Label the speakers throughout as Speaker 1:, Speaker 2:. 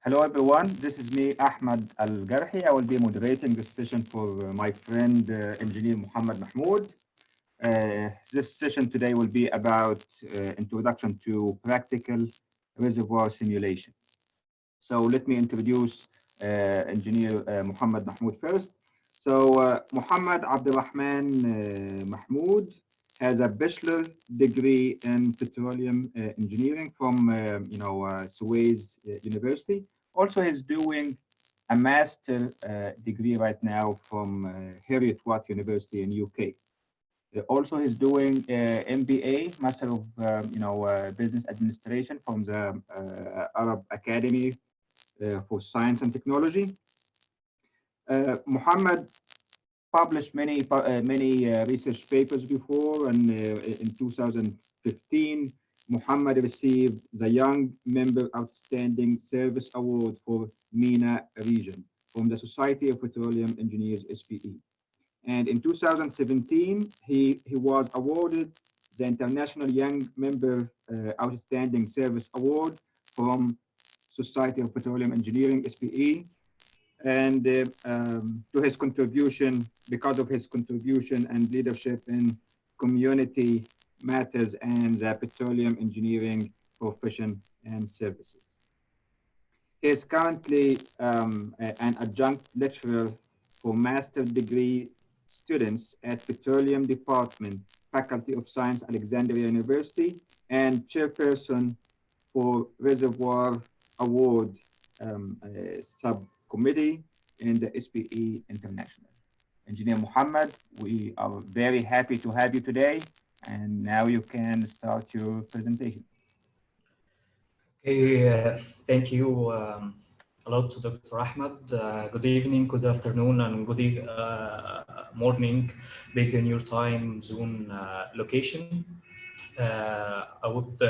Speaker 1: Hello everyone, this is me, Ahmed Al-Garhi. I will be moderating this session for my friend, engineer Mohamed Mahmoud. This session today will be about introduction to practical reservoir simulation. So let me introduce engineer Mohamed Mahmoud first. So Mohamed Abdurrahman Mahmoud has a bachelor degree in petroleum engineering from Suez University. Also, he's doing a master degree right now from Heriot-Watt University in UK. Also, he's doing MBA, Master of Business Administration from the Arab Academy for Science and Technology. Mohammed published many research papers before, and in 2015, Mohammed received the Young Member Outstanding Service Award for MENA region from the Society of Petroleum Engineers, SPE. And in 2017, he was awarded the International Young Member Outstanding Service Award from Society of Petroleum Engineering, SPE, and to his contribution, because of his contribution and leadership in community matters and the petroleum engineering profession and services. He is currently an adjunct lecturer for master's degree students at Petroleum Department, Faculty of Science, Alexandria University, and chairperson for Reservoir Award subcommittee in the SPE International. Engineer Mohammed, we are very happy to have you today, and now you can start your presentation.
Speaker 2: Okay, thank you a lot to Dr. Ahmed. Good evening, good afternoon, and good morning based on your time zone location. I would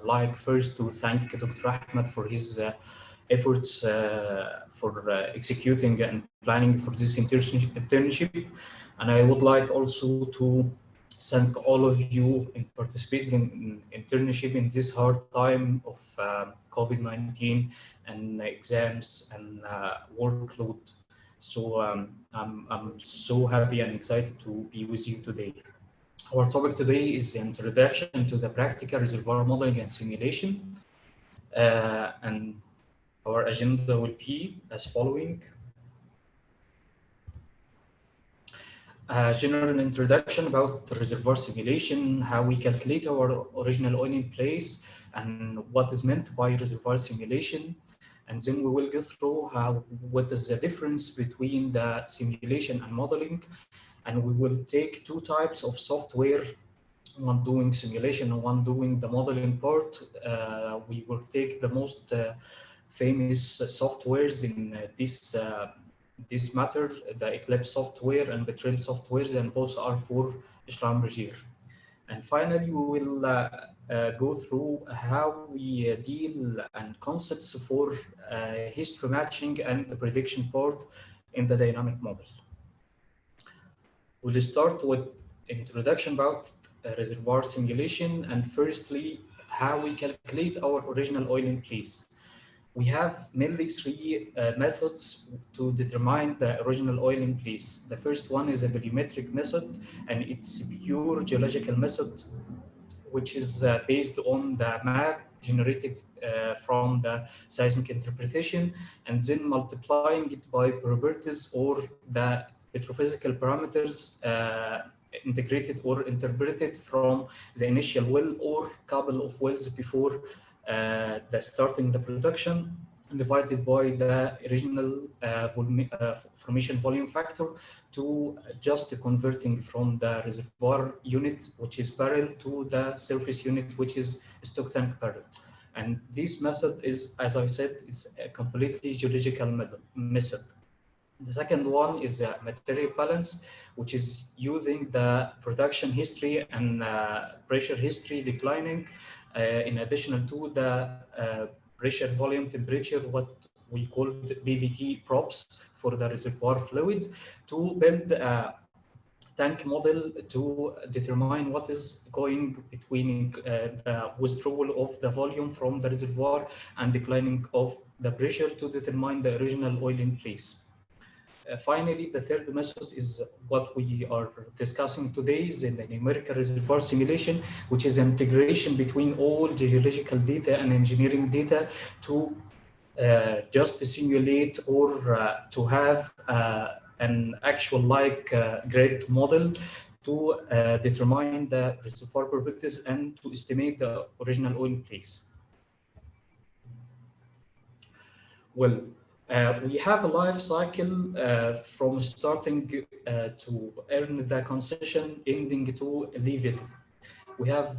Speaker 2: like first to thank Dr. Ahmed for his efforts for executing and planning for this internship. And I would like also to thank all of you in participating in internship in this hard time of COVID-19 and exams and workload. So I'm so happy and excited to be with you today. Our topic today is the introduction to the practical reservoir modeling and simulation. And our agenda will be as following. A general introduction about the reservoir simulation, how we calculate our original oil in place, and what is meant by reservoir simulation. And then we will go through what is the difference between the simulation and modeling. And we will take two types of software, one doing simulation and one doing the modeling part. We will take the most famous softwares in this matter, the Eclipse software and Petrel softwares, and both are for Schlumberger. And finally, we will go through how we deal and concepts for history matching and the prediction part in the dynamic model. We'll start with introduction about reservoir simulation, and firstly, how we calculate our original oil in place. We have mainly three methods to determine the original oil in place. The first one is a volumetric method, and it's a pure geological method, which is based on the map generated from the seismic interpretation, and then multiplying it by properties or the petrophysical parameters integrated or interpreted from the initial well or couple of wells before starting the production, divided by the original formation volume factor to just converting from the reservoir unit, which is barrel, to the surface unit, which is stock tank barrel. And this method is, as I said, it's a completely geological method. The second one is a material balance, which is using the production history and pressure history declining in addition to the pressure, volume, temperature, what we call the BVT props for the reservoir fluid, to build a tank model to determine what is going between the withdrawal of the volume from the reservoir and declining of the pressure to determine the original oil in place. Finally, the third method is what we are discussing today, is in the numerical reservoir simulation, which is integration between all geological data and engineering data to just simulate or to have an actual grid model to determine the reservoir properties and to estimate the original oil in place. Well, we have a life cycle from starting to earn the concession, ending to leave it. We have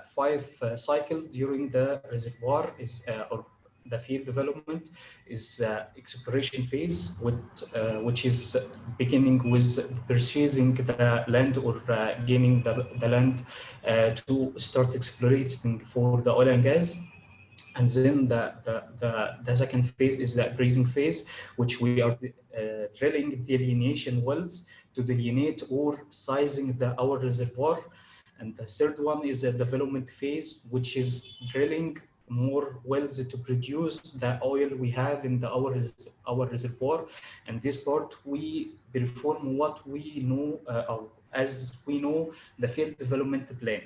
Speaker 2: five cycles during the reservoir or the field development is exploration phase, which is beginning with purchasing the land or gaining the land to start exploring for the oil and gas. And then the second phase is the appraising phase, which we are drilling delineation wells to delineate or sizing our reservoir. And the third one is the development phase, which is drilling more wells to produce the oil we have in our reservoir. And this part we perform what we know, as we know, the field development plan.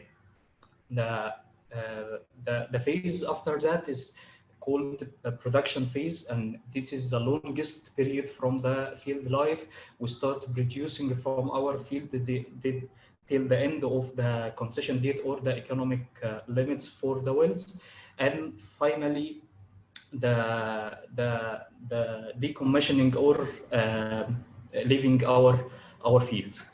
Speaker 2: The the phase after that is called a production phase, and this is the longest period from the field life. We start producing from our field till the end of the concession date or the economic limits for the wells, and finally the decommissioning or leaving our fields.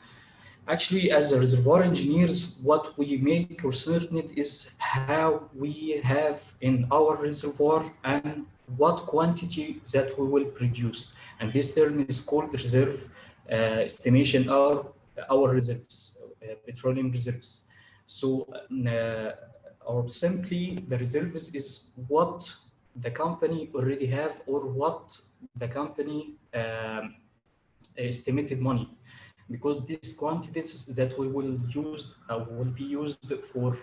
Speaker 2: Actually, as a reservoir engineers, what we make or certain it is how we have in our reservoir and what quantity that we will produce. And this term is called reserve estimation, our reserves, petroleum reserves. So, or simply the reserves is what the company already have or what the company estimated money, because these quantities that we will use will be used for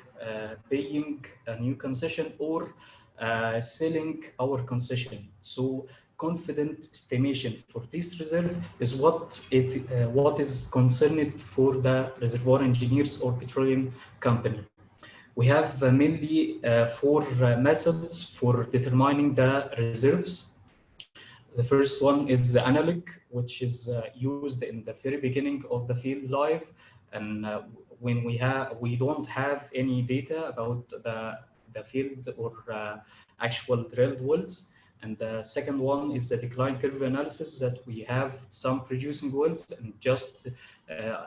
Speaker 2: paying a new concession or selling our concession. So confident estimation for this reserve is what is concerned for the reservoir engineers or petroleum company. We have mainly four methods for determining the reserves. The first one is the analog, which is used in the very beginning of the field life, and when we don't have any data about the field or actual drilled wells. And the second one is the decline curve analysis, that we have some producing wells and just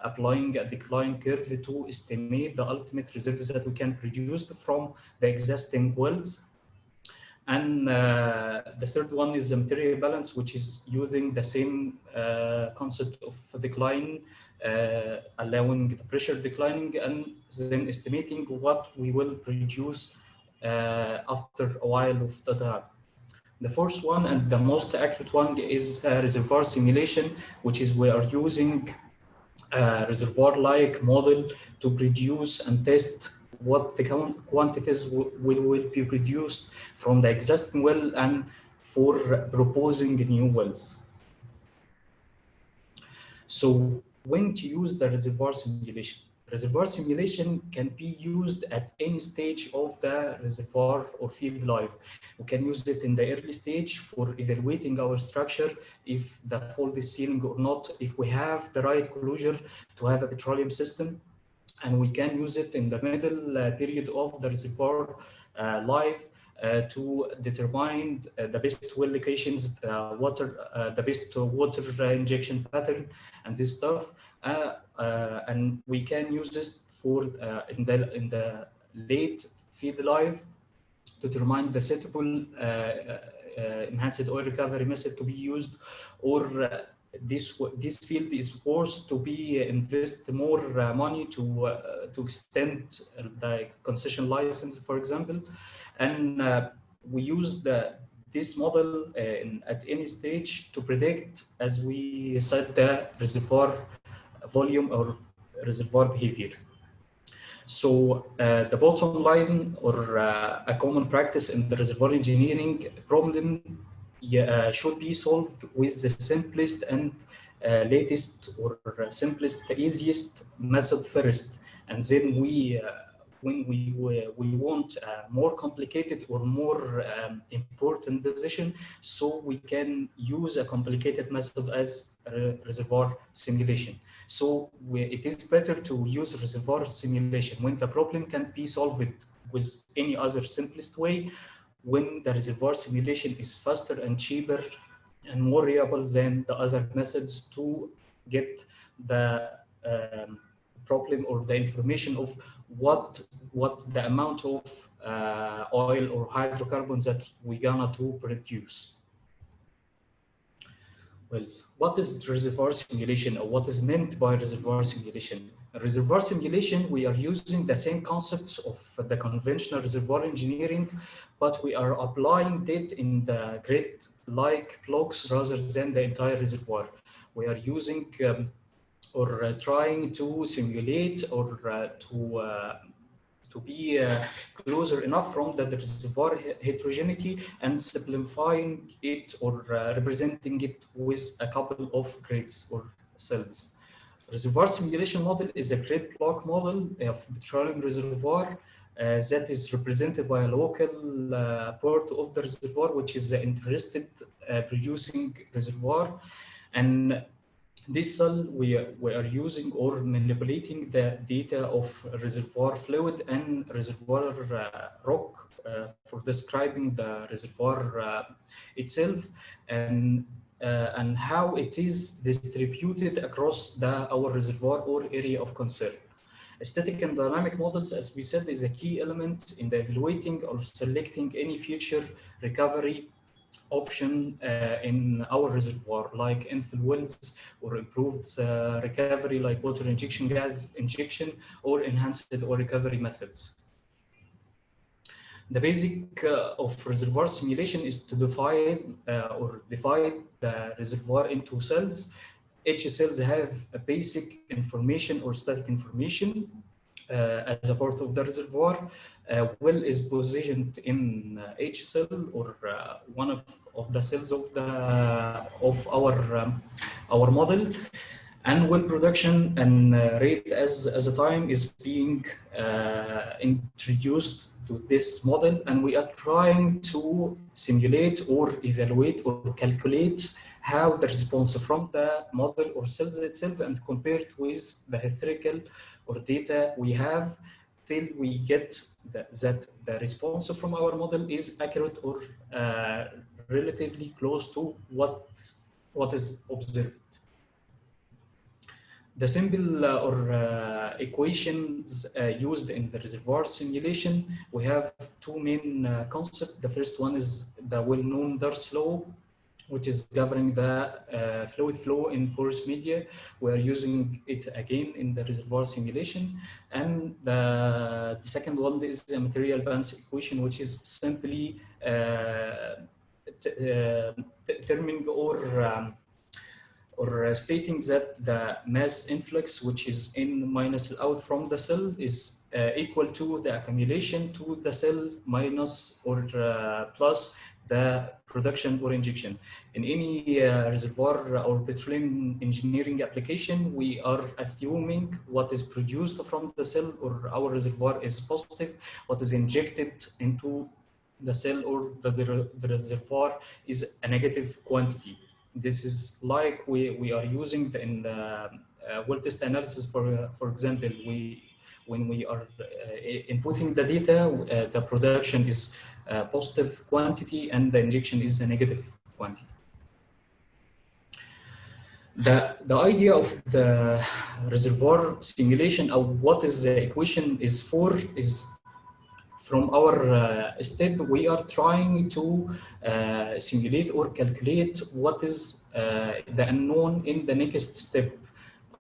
Speaker 2: applying a decline curve to estimate the ultimate reserves that we can produce from the existing wells. And the third one is the material balance, which is using the same concept of decline, allowing the pressure declining, and then estimating what we will produce after a while of the time. The fourth one and the most accurate one is reservoir simulation, which is we are using a reservoir-like model to produce and test what the quantities will be produced from the existing well and for proposing new wells. So when to use the reservoir simulation? Reservoir simulation can be used at any stage of the reservoir or field life. We can use it in the early stage for evaluating our structure, if the fault is sealing or not, if we have the right closure to have a petroleum system. And we can use it in the middle period of the reservoir life to determine the best well locations, the best water injection pattern, and this stuff. And we can use this for in the late field life to determine the suitable enhanced oil recovery method to be used, or this field is forced to be invest more money to extend the concession license, for example. And we use this model at any stage to predict, as we said, the reservoir volume or reservoir behavior. So the bottom line, or a common practice in the reservoir engineering problem, should be solved with the simplest and latest, or simplest, easiest method first, and then when we want a more complicated or more important decision, so we can use a complicated method as reservoir simulation. So it is better to use reservoir simulation when the problem can be solved with any other simplest way, when the reservoir simulation is faster and cheaper and more reliable than the other methods to get the problem or the information of what the amount of oil or hydrocarbons that we're gonna to produce. Well, what is reservoir simulation, or what is meant by reservoir simulation? Reservoir simulation, we are using the same concepts of the conventional reservoir engineering, but we are applying it in the grid-like blocks rather than the entire reservoir. We are using or trying to simulate or to be closer enough from the reservoir heterogeneity and simplifying it, or representing it with a couple of grids or cells. Reservoir simulation model is a grid block model of petroleum reservoir that is represented by a local part of the reservoir, which is the interested producing reservoir. And this cell, we are using or manipulating the data of reservoir fluid and reservoir rock for describing the reservoir itself, and how it is distributed across our reservoir or area of concern. Static and dynamic models, as we said, is a key element in the evaluating or selecting any future recovery option in our reservoir, like infill wells, or improved recovery like water injection, gas injection, or enhanced or recovery methods. The basic of reservoir simulation is to define or divide the reservoir into cells. Each cells have a basic information or static information as a part of the reservoir. Well is positioned in each cell, or one of the cells of our model, and well production and rate as a time is being introduced to this model, and we are trying to simulate or evaluate or calculate how the response from the model or cells itself and compared with the historical or data we have, till we get that the response from our model is accurate or relatively close to what is observed. The simple equations used in the reservoir simulation, we have two main concepts. The first one is the well-known Darcy law, which is governing the fluid flow in porous media. We are using it again in the reservoir simulation. And the second one is the material balance equation, which is simply determining or stating that the mass influx, which is in minus out from the cell, is equal to the accumulation to the cell minus or plus the production or injection. In any reservoir or petroleum engineering application, we are assuming what is produced from the cell or our reservoir is positive, what is injected into the cell or the reservoir is a negative quantity. This is like we are using in the well test analysis. For example, when we are inputting the data, the production is a positive quantity and the injection is a negative quantity. The idea of the reservoir simulation, or what is the equation is for, is from our step, we are trying to simulate or calculate what is the unknown in the next step.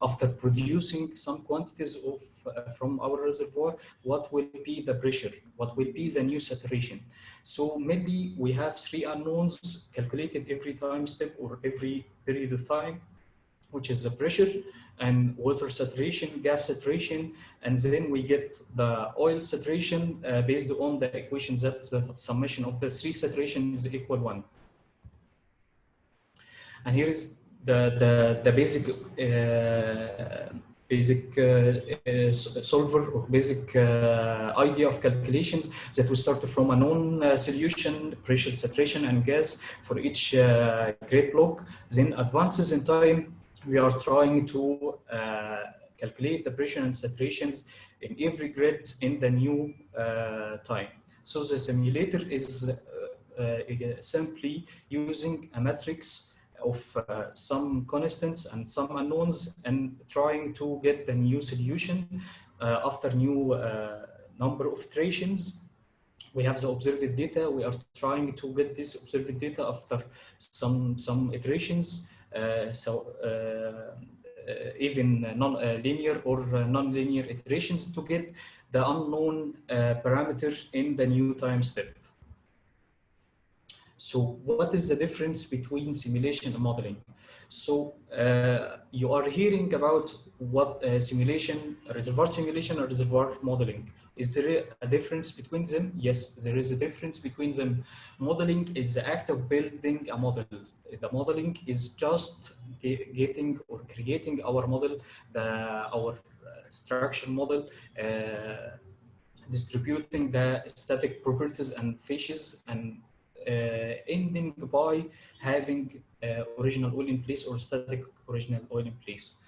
Speaker 2: After producing some quantities of from our reservoir, what will be the pressure? What will be the new saturation? So maybe we have three unknowns calculated every time step or every period of time. which is the pressure, and water saturation, gas saturation, and then we get the oil saturation based on the equations that the summation of the three saturation is equal 1. And here is the basic solver or basic idea of calculations, that we start from a known solution, pressure, saturation, and gas for each grade block. Then advances in time, we are trying to calculate the pressure and saturations in every grid in the new time. So the simulator is simply using a matrix of some constants and some unknowns, and trying to get the new solution after new number of iterations. We have the observed data. We are trying to get this observed data after some iterations. Even non-linear or non-linear iterations to get the unknown parameters in the new time step. So what is the difference between simulation and modeling? So you are hearing about what simulation, reservoir simulation or reservoir modeling. Is there a difference between them? Yes, there is a difference between them. Modeling is the act of building a model. The modeling is just getting or creating our model, our structure model, distributing the static properties and features, and ending by having original oil in place or static original oil in place.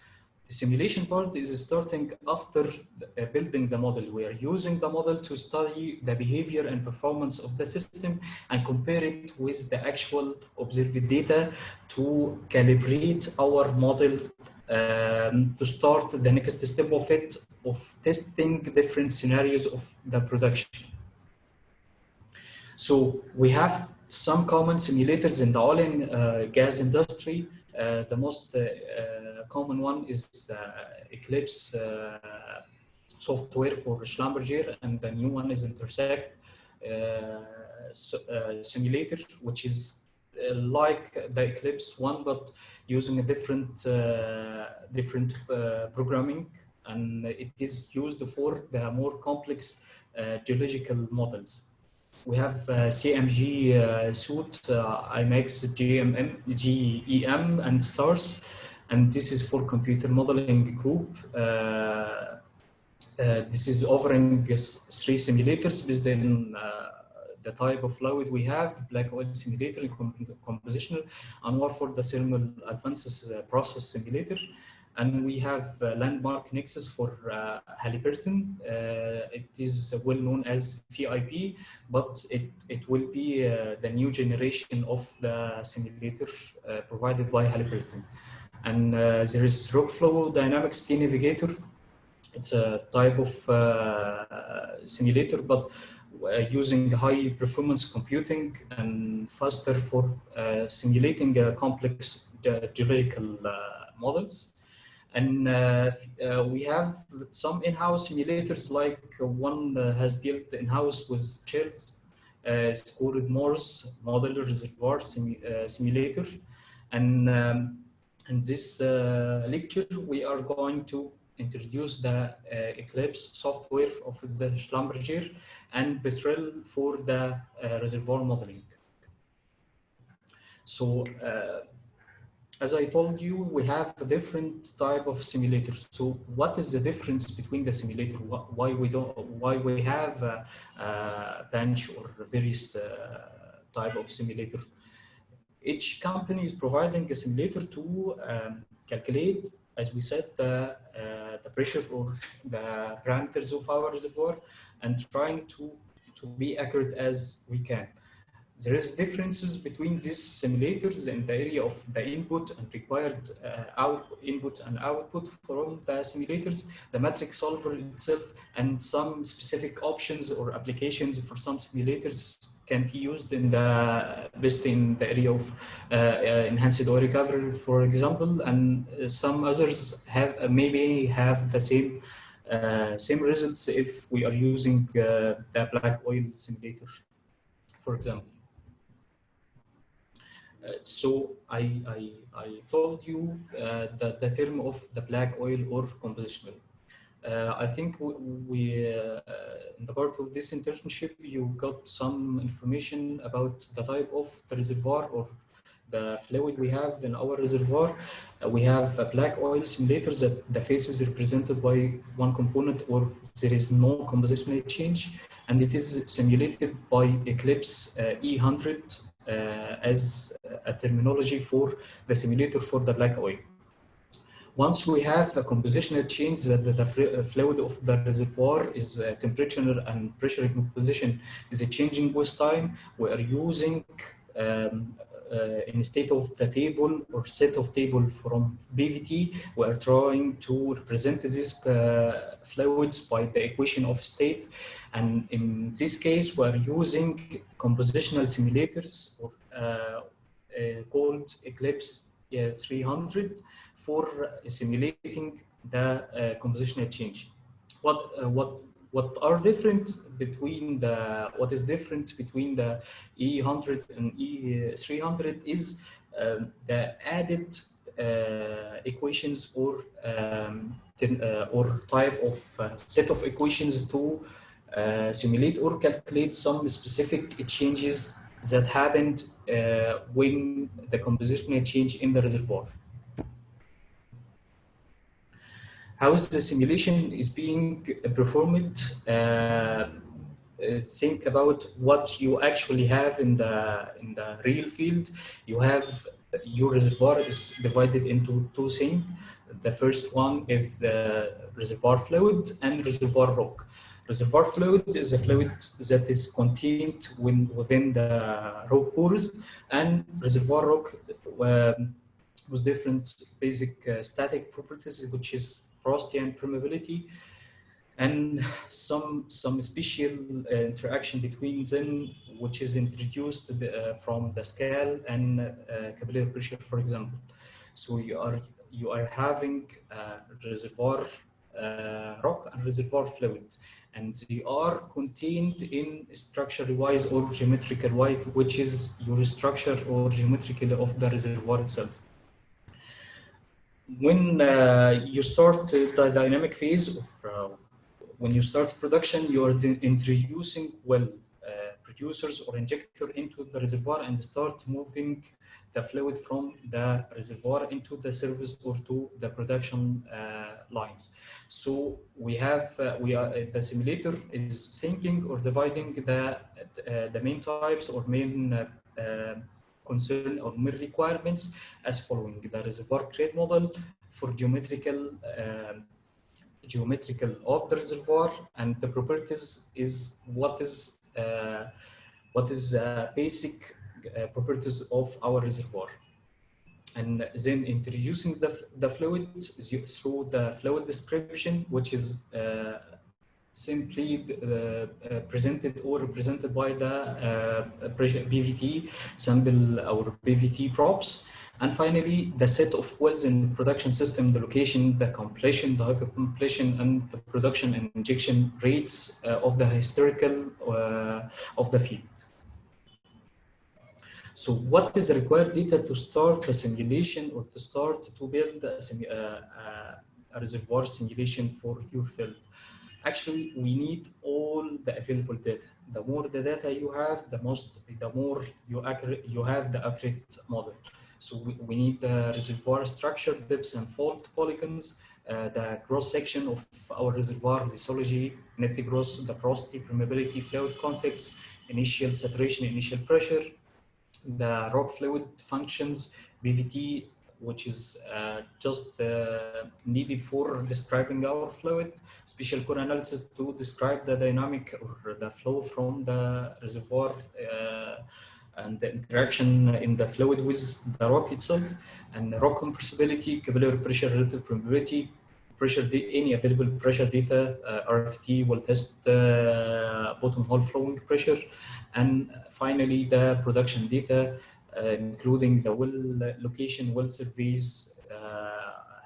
Speaker 2: The simulation part is starting after building the model. We are using the model to study the behavior and performance of the system and compare it with the actual observed data to calibrate our model, to start the next step of it, of testing different scenarios of the production. So we have some common simulators in the oil and gas industry. The most common one is Eclipse software for Schlumberger, and the new one is Intersect simulator, which is like the Eclipse one, but using a different programming, and it is used for the more complex geological models. We have CMG suite, IMAX, GEM, and STARS, and this is for computer modeling group. This is offering 3 simulators based on the type of fluid we have: black oil simulator, compositional, and one for the thermal advances process simulator. And we have landmark nexus for Halliburton. It is well known as VIP, but it will be the new generation of the simulator provided by Halliburton. And there is Rockflow Dynamics T Navigator. It's a type of simulator, but using high performance computing and faster for simulating complex geological models. And we have some in-house simulators, like one has built in-house with Chills. It's called Morse Model Reservoir Simulator. And in this lecture, we are going to introduce the Eclipse software of the Schlumberger and Petrel for the reservoir modeling. So as I told you, we have a different type of simulators. So what is the difference between the simulator? Why we have a bench or various type of simulator? Each company is providing a simulator to calculate, as we said, the pressure or the parameters of our reservoir, and trying to be accurate as we can. There is differences between these simulators in the area of the input and required input and output from the simulators, the matrix solver itself, and some specific options or applications for some simulators can be used in the best in the area of enhanced oil recovery, for example, and some others maybe have the same results if we are using the black oil simulator, for example. So I told you the term of the black oil or compositional. I think in the part of this internship, you got some information about the type of the reservoir or the fluid we have in our reservoir. We have a black oil simulator that the face is represented by one component or there is no compositional change, and it is simulated by Eclipse E100 as a terminology for the simulator for the black oil. Once we have a compositional change that the fluid of the reservoir is temperature and pressure composition is changing with time, we are using instead of the table or set of table from BVT, we are trying to represent these fluids by the equation of state. And in this case, we are using compositional simulators or called Eclipse 300 for simulating the compositional change. What uh, what what are different between what is different between the E100 and E300 is the added equations or type of set of equations to simulate or calculate some specific changes that happened when the compositional change in the reservoir. How is the simulation is being performed? Think about what you actually have in the real field. You have your reservoir is divided into two things. The first one is the reservoir fluid and reservoir rock. Reservoir fluid is a fluid that is contained within the rock pores, and reservoir rock with different basic static properties, which is porosity and permeability, and some special interaction between them, which is introduced from the scale and capillary pressure, for example. So you are having reservoir rock and reservoir fluid, and they are contained in structure-wise or geometrical-wise, which is your structure or geometrical of the reservoir itself. When you start the dynamic phase, or when you start production, you are introducing producers or injector into the reservoir and start moving the fluid from the reservoir into the service or to the production lines. So the simulator is thinking or dividing the main types or main concern or main requirements as following: the reservoir crate model for geometrical of the reservoir, and the properties is what is basic properties of our reservoir, and then introducing the fluid through the fluid description, which is simply presented or represented by the BVT sample or BVT props. And finally, the set of wells in the production system, the location, the completion, the hypercompletion, and the production and injection rates of the historical of the field. So what is the required data to start a simulation or to start to build a reservoir simulation for your field? Actually, we need all the available data. The more the data you have, the more you have the accurate model. So we need the reservoir structure, depths and fault polygons, the cross section of our reservoir lithology, net gross, the porosity, permeability, fluid context, initial saturation, initial pressure, the rock fluid functions, BVT, which is just needed for describing our fluid, special core analysis to describe the dynamic or the flow from the reservoir and the interaction in the fluid with the rock itself, and rock compressibility, capillary pressure, relative permeability, any available pressure data. RFT will test bottom hole flowing pressure, and finally the production data, including the well location, well surveys,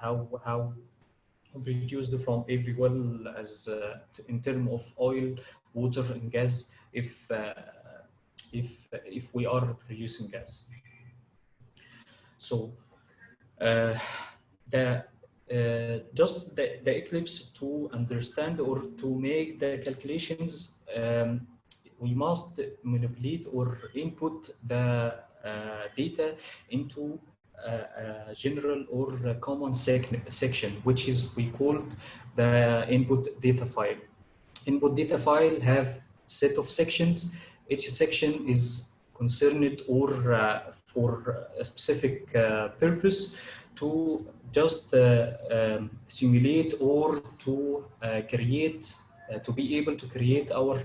Speaker 2: how produced from every well as in terms of oil, water, and gas, if we are producing gas. So uh, the Eclipse, to understand or to make the calculations, we must manipulate or input the data into a general or a common section, which is we called the input data file. Input data file have set of sections. Each section is concerned or for a specific purpose to just simulate or to create, to be able to create our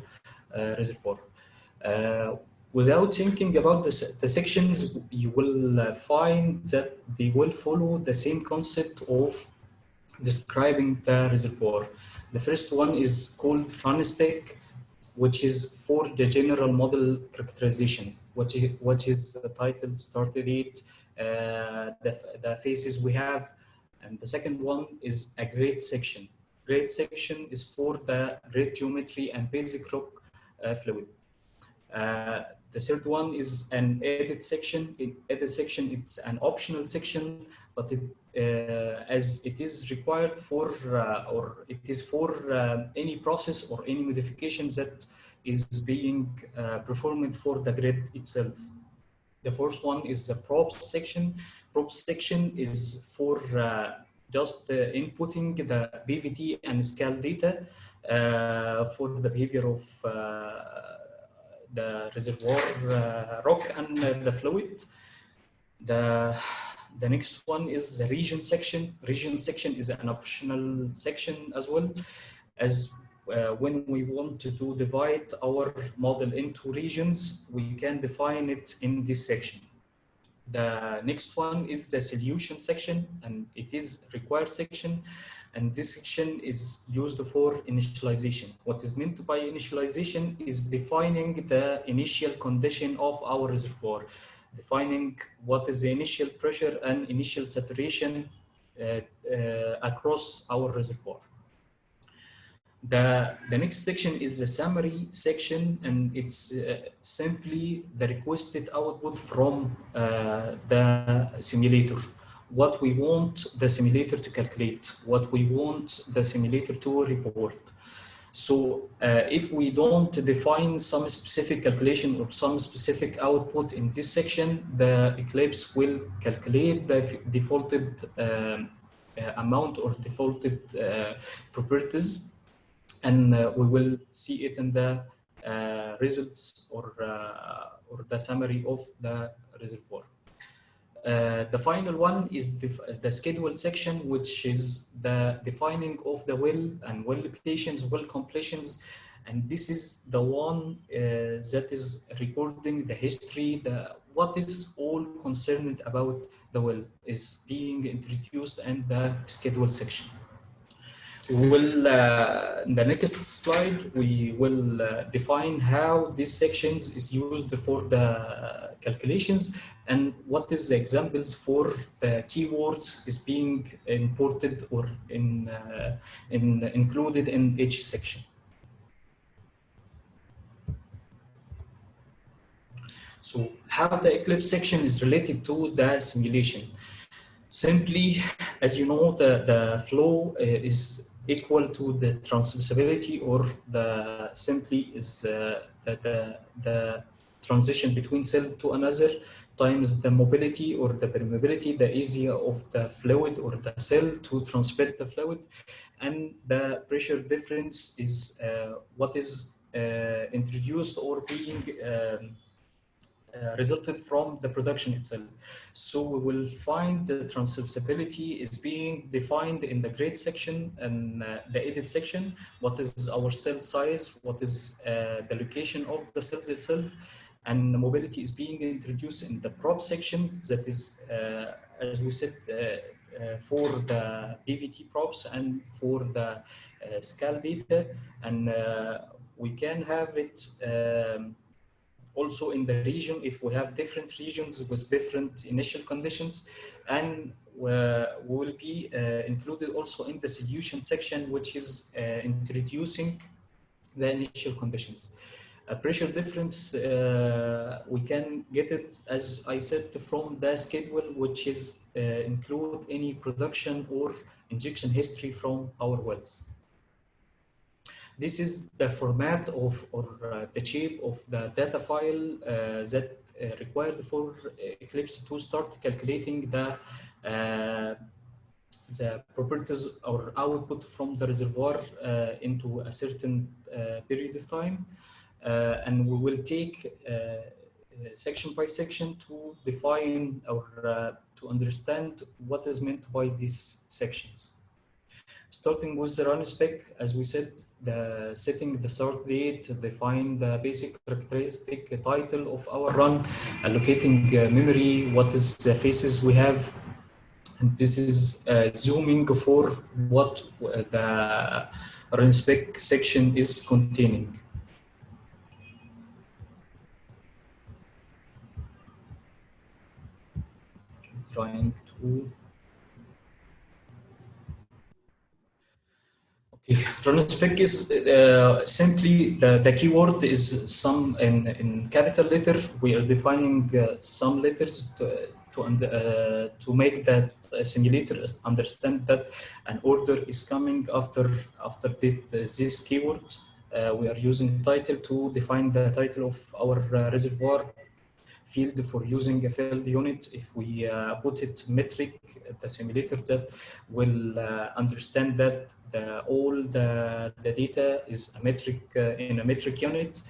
Speaker 2: reservoir. Uh, Without thinking about the sections, you will find that they will follow the same concept of describing the reservoir. The first one is called run spec, which is for the general model characterization, what is the title, start date, the phases we have. And the second one is a grade section. Grade section is for the grade geometry and basic rock fluid. The third one is an edit section. In edit section, it's an optional section, but as it is required for, or it is for any process or any modifications that is being performed for the grid itself. The first one is the props section. Props section is for just inputting the BVT and scale data for the behavior of the reservoir rock and the fluid. The, the next one is the region section. Region section is an optional section as well, as when we want to divide our model into regions, we can define it in this section. The next one is the solution section, and it is required section. And this section is used for initialization. What is meant by initialization is defining the initial condition of our reservoir, defining what is the initial pressure and initial saturation across our reservoir. The next section is the summary section, and it's simply the requested output from the simulator. What we want the simulator to calculate, what we want the simulator to report. So if we don't define some specific calculation or some specific output in this section, the Eclipse will calculate the defaulted amount or defaulted properties, and we will see it in the results or the summary of the reservoir. The final one is the schedule section, which is the defining of the well and well locations, well completions, and this is the one that is recording the history, what is all concerned about the well is being introduced in the schedule section. We will, in the next slide, we will define how these sections is used for the calculations and what is the examples for the keywords is being imported or included in each section. So how the Eclipse section is related to the simulation. Simply, as you know, the flow is equal to the transmissibility, or the simply is the transition between cell to another times the mobility or the permeability, the area of the fluid or the cell to transmit the fluid, and the pressure difference is what is introduced or being resulted from the production itself. So we will find the transmissibility is being defined in the grade section and the edit section. What is our cell size? What is the location of the cells itself? And the mobility is being introduced in the prop section. That is, as we said, for the BVT props and for the scale data. And we can have it also in the region if we have different regions with different initial conditions, and we will be included also in the solution section, which is introducing the initial conditions. A pressure difference, we can get it, as I said, from the schedule, which is include any production or injection history from our wells. This is the format of, or the shape of the data file that required for Eclipse to start calculating the properties or output from the reservoir into a certain period of time. And we will take section by section to define or to understand what is meant by these sections. Starting with the run spec, as we said, the setting the start date, define the basic characteristic title of our run, allocating memory, what is the phases we have, and this is zooming for what the run spec section is containing. Trying to run spec is simply the keyword is some in capital letter. We are defining some letters to make that simulator understand that an order is coming after this keyword. We are using title to define the title of our reservoir field for using a field unit. If we put it metric, the simulator that will understand that all the data is a metric in a metric unit,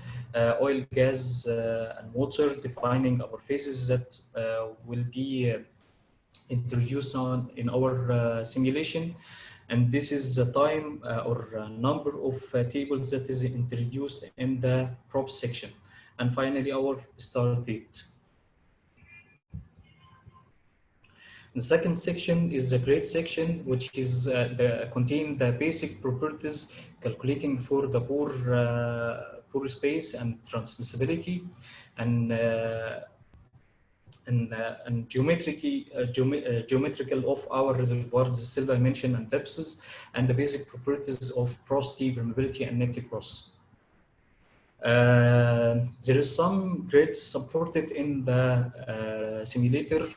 Speaker 2: oil, gas, and water, defining our phases that will be introduced on in our simulation. And this is the time or number of tables that is introduced in the prop section. And finally, our start date. The second section is the grade section, which is contain the basic properties calculating for the pore space and transmissibility, and geometrical of our reservoirs, cell dimension and depths, and the basic properties of porosity, permeability, and net cross. There is some grids supported in the simulator,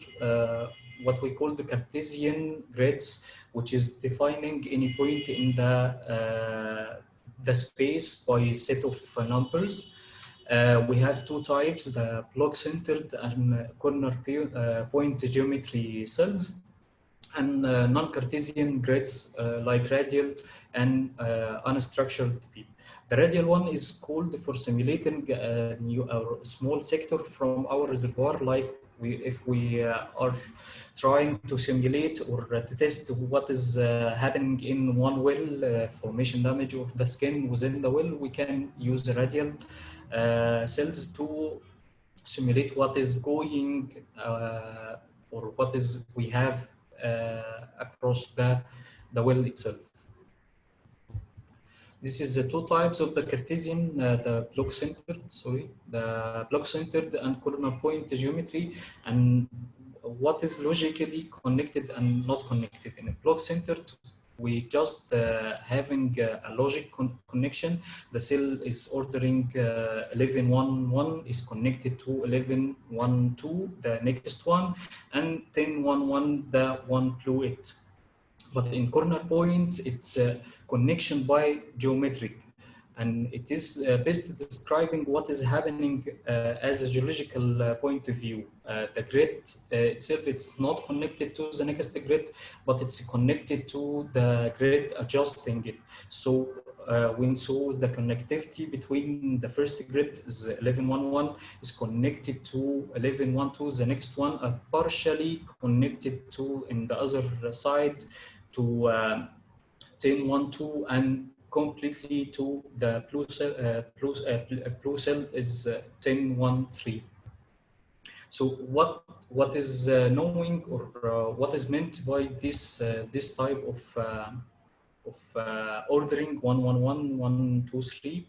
Speaker 2: what we call the Cartesian grids, which is defining any point in the space by a set of numbers. We have two types, the block-centered and corner point geometry cells, and non-Cartesian grids like radial and unstructured beam. The radial one is called for simulating a small sector from our reservoir, like if we are trying to simulate or to test what is happening in one well, formation damage or the skin within the well, we can use the radial cells to simulate what is going or what is we have across the well itself. This is the two types of the Cartesian, the block-centered and corner point geometry, and what is logically connected and not connected. In a block-centered, we just having a logic connection. The cell is ordering 1111 is connected to 1112, the next one, and 1011, the one below it. But in corner point, it's a connection by geometric, and it is best describing what is happening as a geological point of view. The grid itself, it's not connected to the next grid, but it's connected to the grid adjusting it. So when the connectivity between the first grid is 1111 is connected to 1112, the next one are partially connected to in the other side to 1012, and completely to the blue cell is 1013. So what is knowing or what is meant by this type of ordering 111, 123?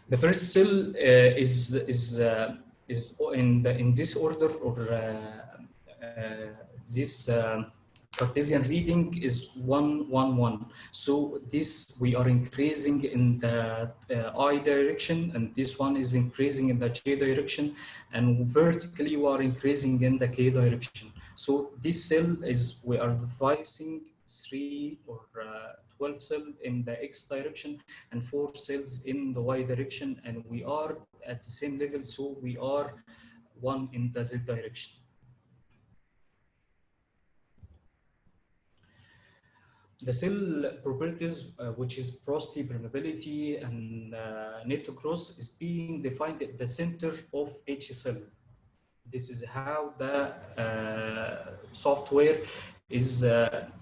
Speaker 2: The first cell is in this order, or this Cartesian reading is 1 1 1. So this we are increasing in the I direction, and this one is increasing in the J direction, and vertically we are increasing in the K direction. So this cell is, we are devising 3 or 12 cell in the X direction and 4 cells in the Y direction, and we are at the same level, so we are 1 in the Z direction. The cell properties, which is porosity, permeability, and net to cross, is being defined at the center of each cell. This is how the software is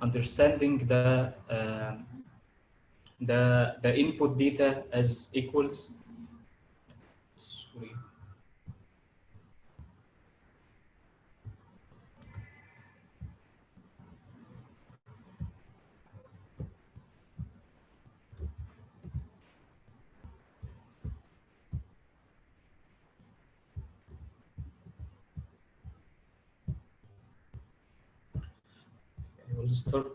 Speaker 2: understanding the input data as equals. Sorry. I will start.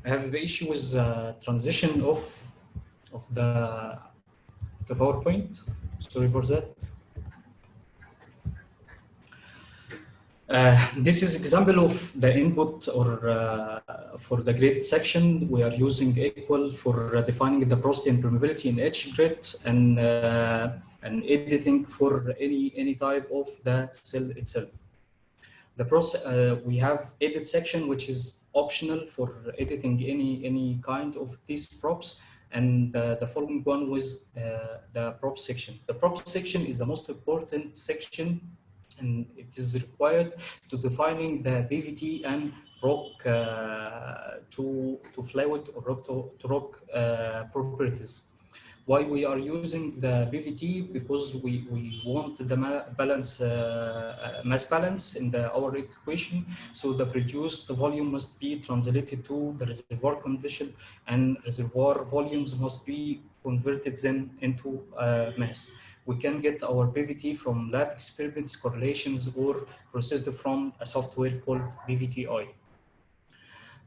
Speaker 2: I have the issue with transition of the PowerPoint. Sorry for that. This is example of the input, or for the grid section. We are using equal for defining the porosity and permeability in each grid, and editing for any type of the cell itself. The process, we have edit section, which is optional for editing any kind of these props, and the following one was the prop section. The prop section is the most important section, and it is required to defining the BVT and rock to fluid or rock to rock properties. Why we are using the BVT? Because we want the balance, mass balance in our equation. So the produced volume must be translated to the reservoir condition, and reservoir volumes must be converted then into mass. We can get our BVT from lab experiments, correlations, or processed from a software called BVTI.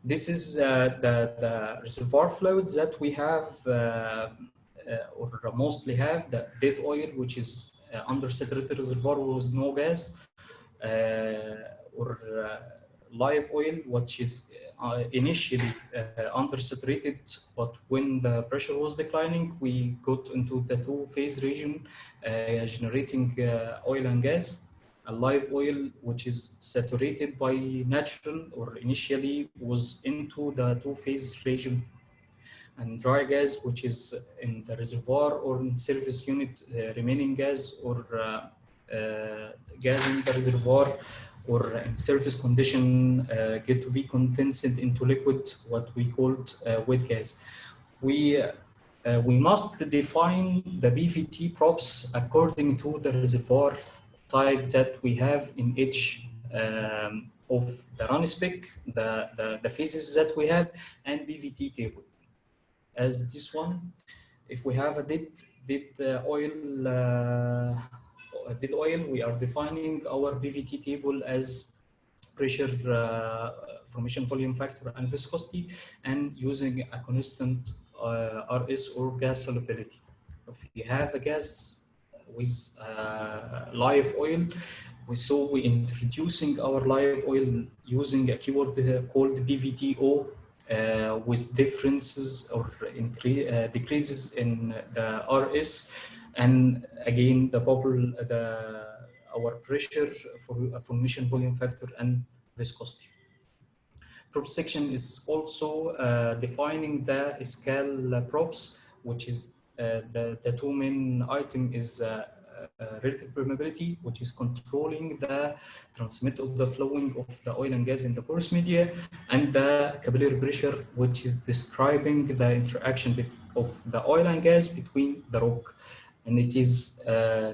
Speaker 2: This is the reservoir fluid that we have, or mostly have, the dead oil, which is undersaturated reservoir with no gas, or live oil, which is initially undersaturated, but when the pressure was declining, we got into the two-phase region, generating oil and gas. A live oil, which is saturated by natural, or initially was into the two-phase region, and dry gas, which is in the reservoir or in surface unit, remaining gas, or gas in the reservoir or in surface condition get to be condensed into liquid, what we called wet gas. We must define the BVT props according to the reservoir type that we have in each of the run spec, the phases that we have, and BVT table. As this one, if we have a dead oil, we are defining our BVT table as pressure, formation volume factor, and viscosity, and using a constant RS, or gas solubility. If you have a gas with live oil, we introducing our live oil using a keyword called BVTO, with differences or decreases in the RS, and again our pressure, for formation volume factor, and viscosity. Prop section is also defining the scale props, which is the two main item is relative permeability, which is controlling the transmit of the flowing of the oil and gas in the porous media, and the capillary pressure, which is describing the interaction of the oil and gas between the rock and it is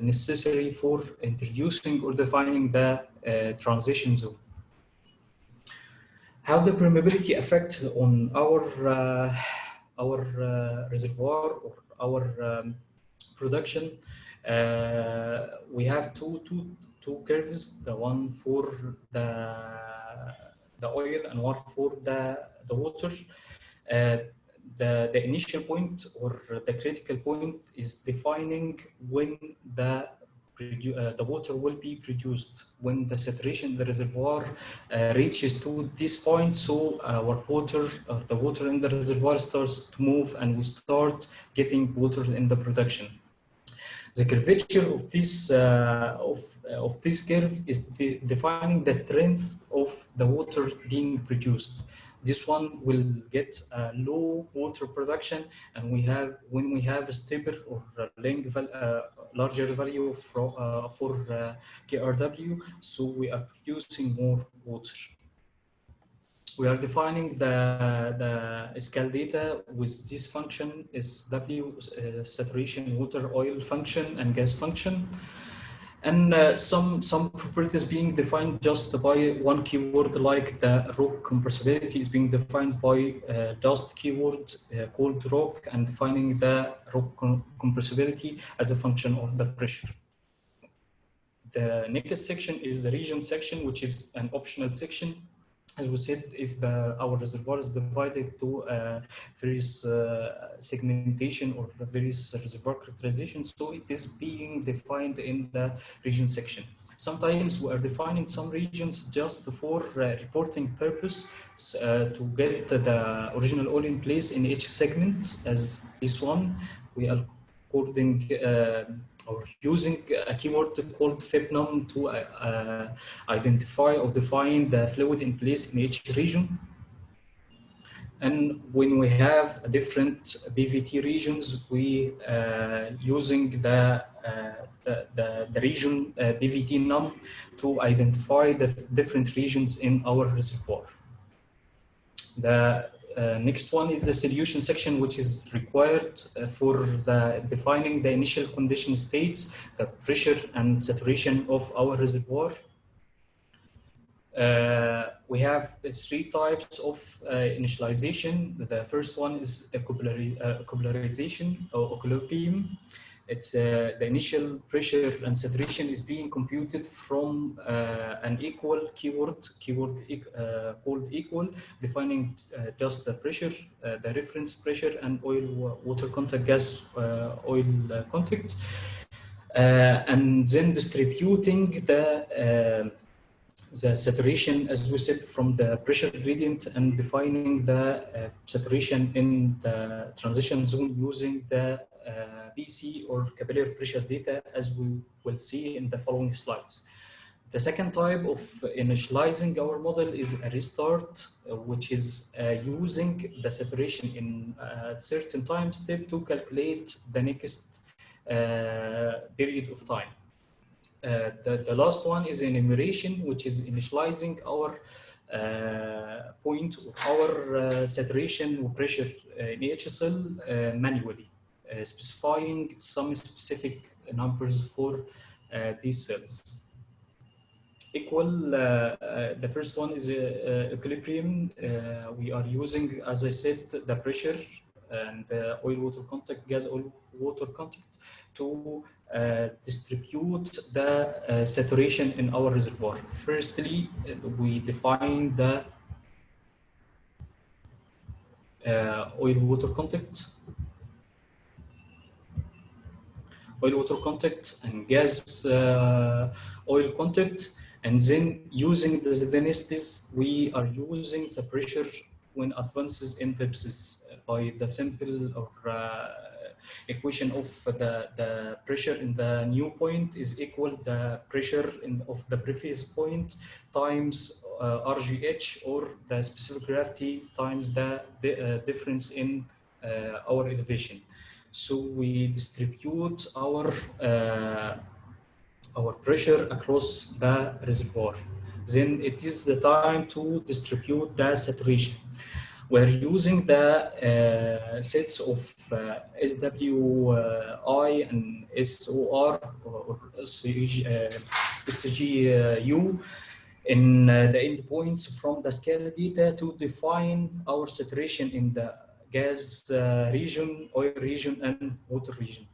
Speaker 2: necessary for introducing or defining the transition zone. How the permeability affect on our reservoir or our production? We have two curves, the one for the oil and one for the water. Uh, the initial point or the critical point is defining when the water will be produced, when the saturation in the reservoir reaches to this point. So our water, the water in the reservoir starts to move, and we start getting water in the production. The curvature of this curve is defining the strength of the water being produced. This one will get a low water production, and when we have a stable or a larger value for KRW, so we are producing more water. We are defining the scale data with this function is W saturation, water, oil function, and gas function. And some properties being defined just by one keyword, like the rock compressibility is being defined by just keyword called rock, and defining the rock compressibility as a function of the pressure. The next section is the region section, which is an optional section. As we said, if our reservoir is divided to various segmentation or various reservoir characterization, so it is being defined in the region section. Sometimes we are defining some regions just for reporting purpose, to get the original oil in place in each segment, as this one. We are according or using a keyword called FIPNUM to identify or define the fluid in place in each region. And when we have different BVT regions, we using the region BVT num to identify the different regions in our reservoir. The next one is the solution section, which is required for defining the initial condition states, the pressure and saturation of our reservoir. We have three types of initialization. The first one is coupularization or equilibrium. It's the initial pressure and saturation is being computed from an equal keyword called equal, defining just the pressure, the reference pressure, and oil water contact, gas oil contact, and then distributing the saturation, as we said, from the pressure gradient, and defining the saturation in the transition zone using the BC or capillary pressure data, as we will see in the following slides. The second type of initializing our model is a restart, which is using the saturation in a certain time step to calculate the next period of time. The last one is enumeration, which is initializing our point or our saturation pressure in HSL manually, specifying some specific numbers for these cells. Equal, the first one is equilibrium. We are using, as I said, the pressure and the oil water contact, gas oil water contact, to distribute the saturation in our reservoir. Firstly, we define the oil water contact, and gas oil contact, and then using the densities, we are using the pressure when advances in depths by the simple or equation of the pressure in the new point is equal the pressure of the previous point times RGH, or the specific gravity times the difference in our elevation. So we distribute our pressure across the reservoir. Then it is the time to distribute the saturation. We're using the sets of SWI and SOR or SGU in the endpoints from the scale data to define our saturation in the gas region, oil region, and water region.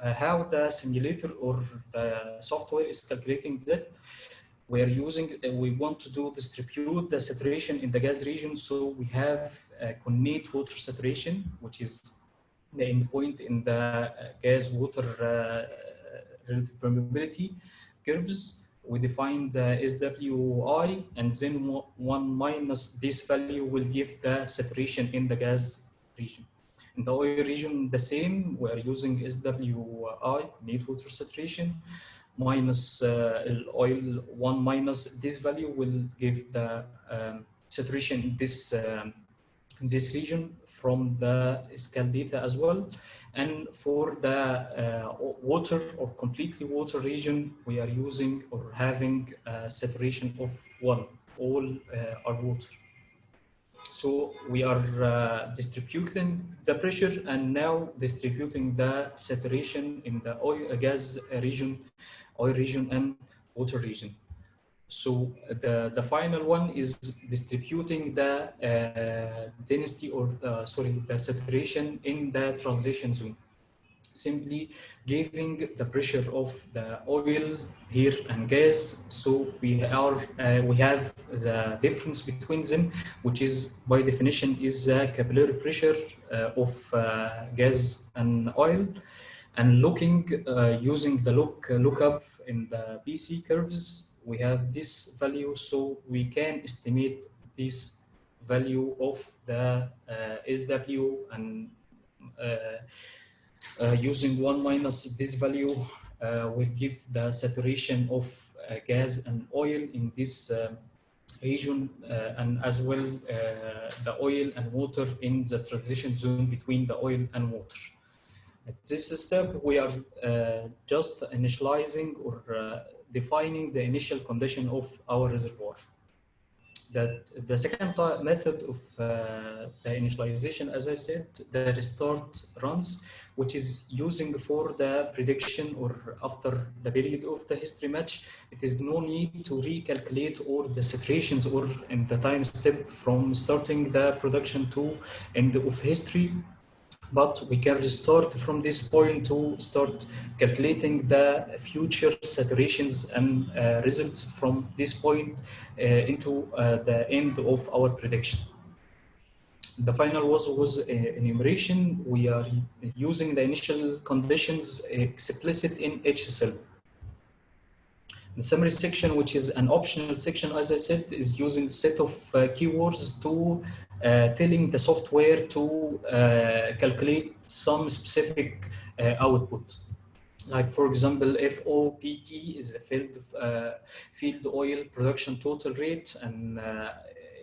Speaker 2: How the simulator or the software is calculating that? We want to do distribute the saturation in the gas region, so we have connate water saturation, which is the endpoint in the gas water relative permeability curves. We define the SWI, and then 1 minus this value will give the saturation in the gas region. In the oil region, the same. We are using SWI, connate water saturation, minus oil 1 minus this value will give the saturation in this region from the scale data as well. And for the water or completely water region, we are using or having a saturation of 1, all are water. So we are distributing the pressure and now distributing the saturation in the oil gas region, oil region, and water region. So the final one is distributing the density or the saturation in the transition zone. Simply giving the pressure of the oil here and gas, so we have the difference between them, which is by definition is the capillary pressure of gas and oil. And looking using the lookup in the BC curves, we have this value, so we can estimate this value of the SW, and using 1 minus this value will give the saturation of gas and oil in this region, and as well the oil and water in the transition zone between the oil and water. At this step, we are just initializing or defining the initial condition of our reservoir. The second method of the initialization, as I said, the restart runs, which is using for the prediction or after the period of the history match. It is no need to recalculate all the saturations or in the time step from starting the production to end of history. But we can restart from this point to start calculating the future saturations and results from this point into the end of our prediction. The final was enumeration. We are using the initial conditions explicit in HSL. The summary section, which is an optional section, as I said, is using a set of keywords to telling the software to calculate some specific output. Like, for example, FOPT is the field oil production total rate, and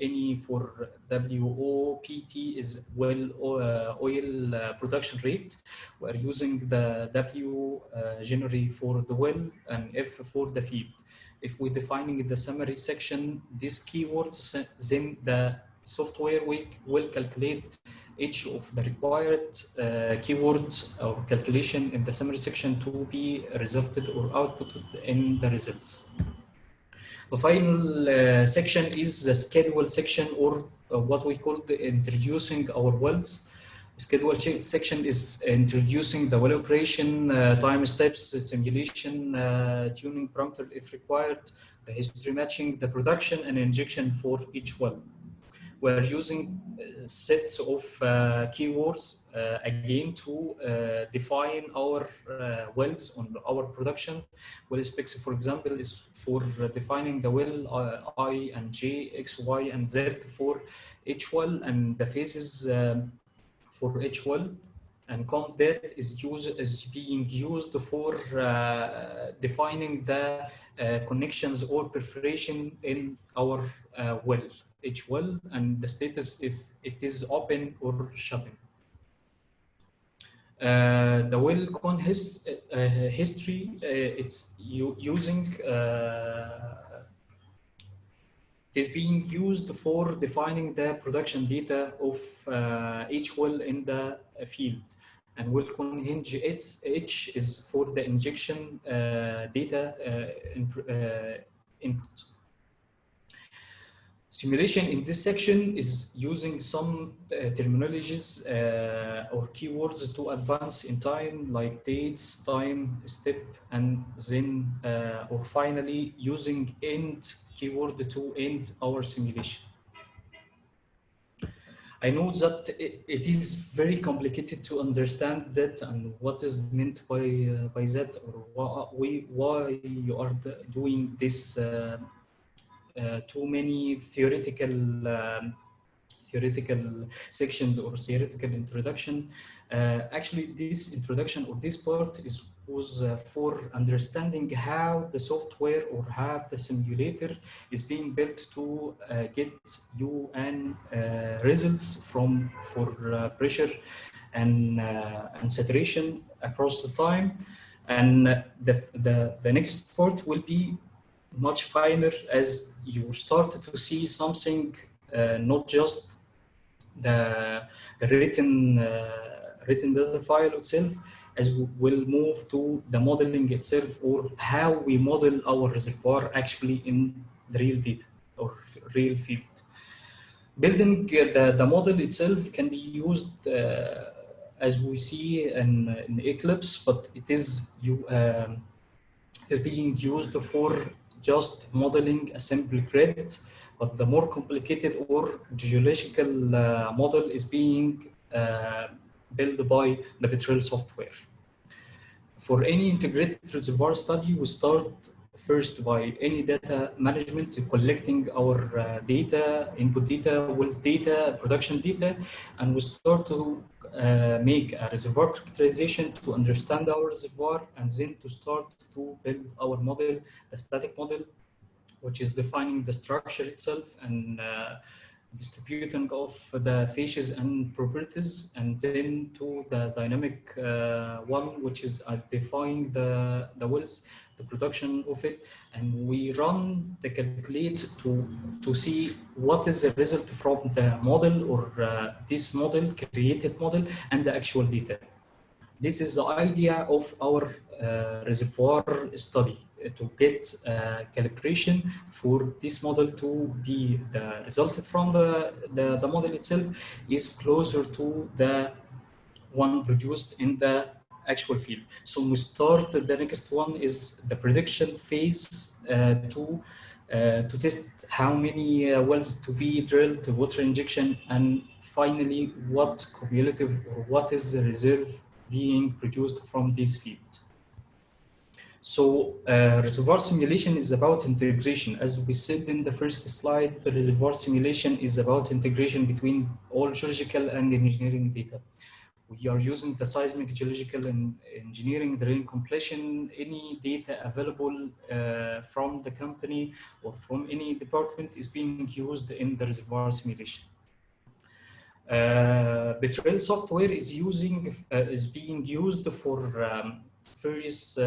Speaker 2: any for WOPT is well oil production rate. We're using the W generally for the well and F for the field. If we're defining the summary section, these keywords, then the software will calculate each of the required keywords or calculation in the summary section to be resulted or outputted in the results. The final section is the schedule section, or what we call the introducing our wells. Schedule section is introducing the well operation, time steps, simulation, tuning parameter if required, the history matching, the production and injection for each well. We're using sets of keywords again to define our wells on our production. Well specs, for example, is for defining the well I and J, X, Y, and Z for each well, and the phases for each well. And comp that is being used for defining the connections or perforation in our well, each well, and the status if it is open or shutting. The well con history, it's using It is being used for defining the production data of each well in the field. And well hinge H is for the injection data input. Simulation in this section is using some terminologies or keywords to advance in time, like dates, time, step, and then or finally using end keyword to end our simulation. I know that it is very complicated to understand that and what is meant by that, or why you are doing this too many theoretical sections or theoretical introduction. Actually, this introduction or this part was for understanding how the software or how the simulator is being built to get you and results for pressure and saturation across the time. And the next part will be much finer as you start to see something, not just the written data file itself, as we will move to the modeling itself, or how we model our reservoir actually in the real data or real field. Building the model itself can be used as we see in Eclipse, but it is being used for just modeling a simple grid, but the more complicated or geological model is being built by the Petrel software. For any integrated reservoir study, we start first by any data management, collecting our data, input data, wells data, production data, and we start to make a reservoir characterization to understand our reservoir, and then to start to build our model, the static model, which is defining the structure itself and distributing of the phases and properties, and then to the dynamic one, which is defining the wells, the production of it, and we run the calculate to see what is the result from the model or this model, created model, and the actual data. This is the idea of our reservoir study, to get calibration for this model to be the resulted from the model itself is closer to the one produced in the actual field. So we start, the next one is the prediction phase to test how many wells to be drilled, water injection, and finally what cumulative or what is the reserve being produced from this field. So reservoir simulation is about integration. As we said in the first slide, the reservoir simulation is about integration between all geological and engineering data. We are using the seismic, geological, and engineering, drilling completion, any data available from the company or from any department is being used in the reservoir simulation. Petrel software is being used for various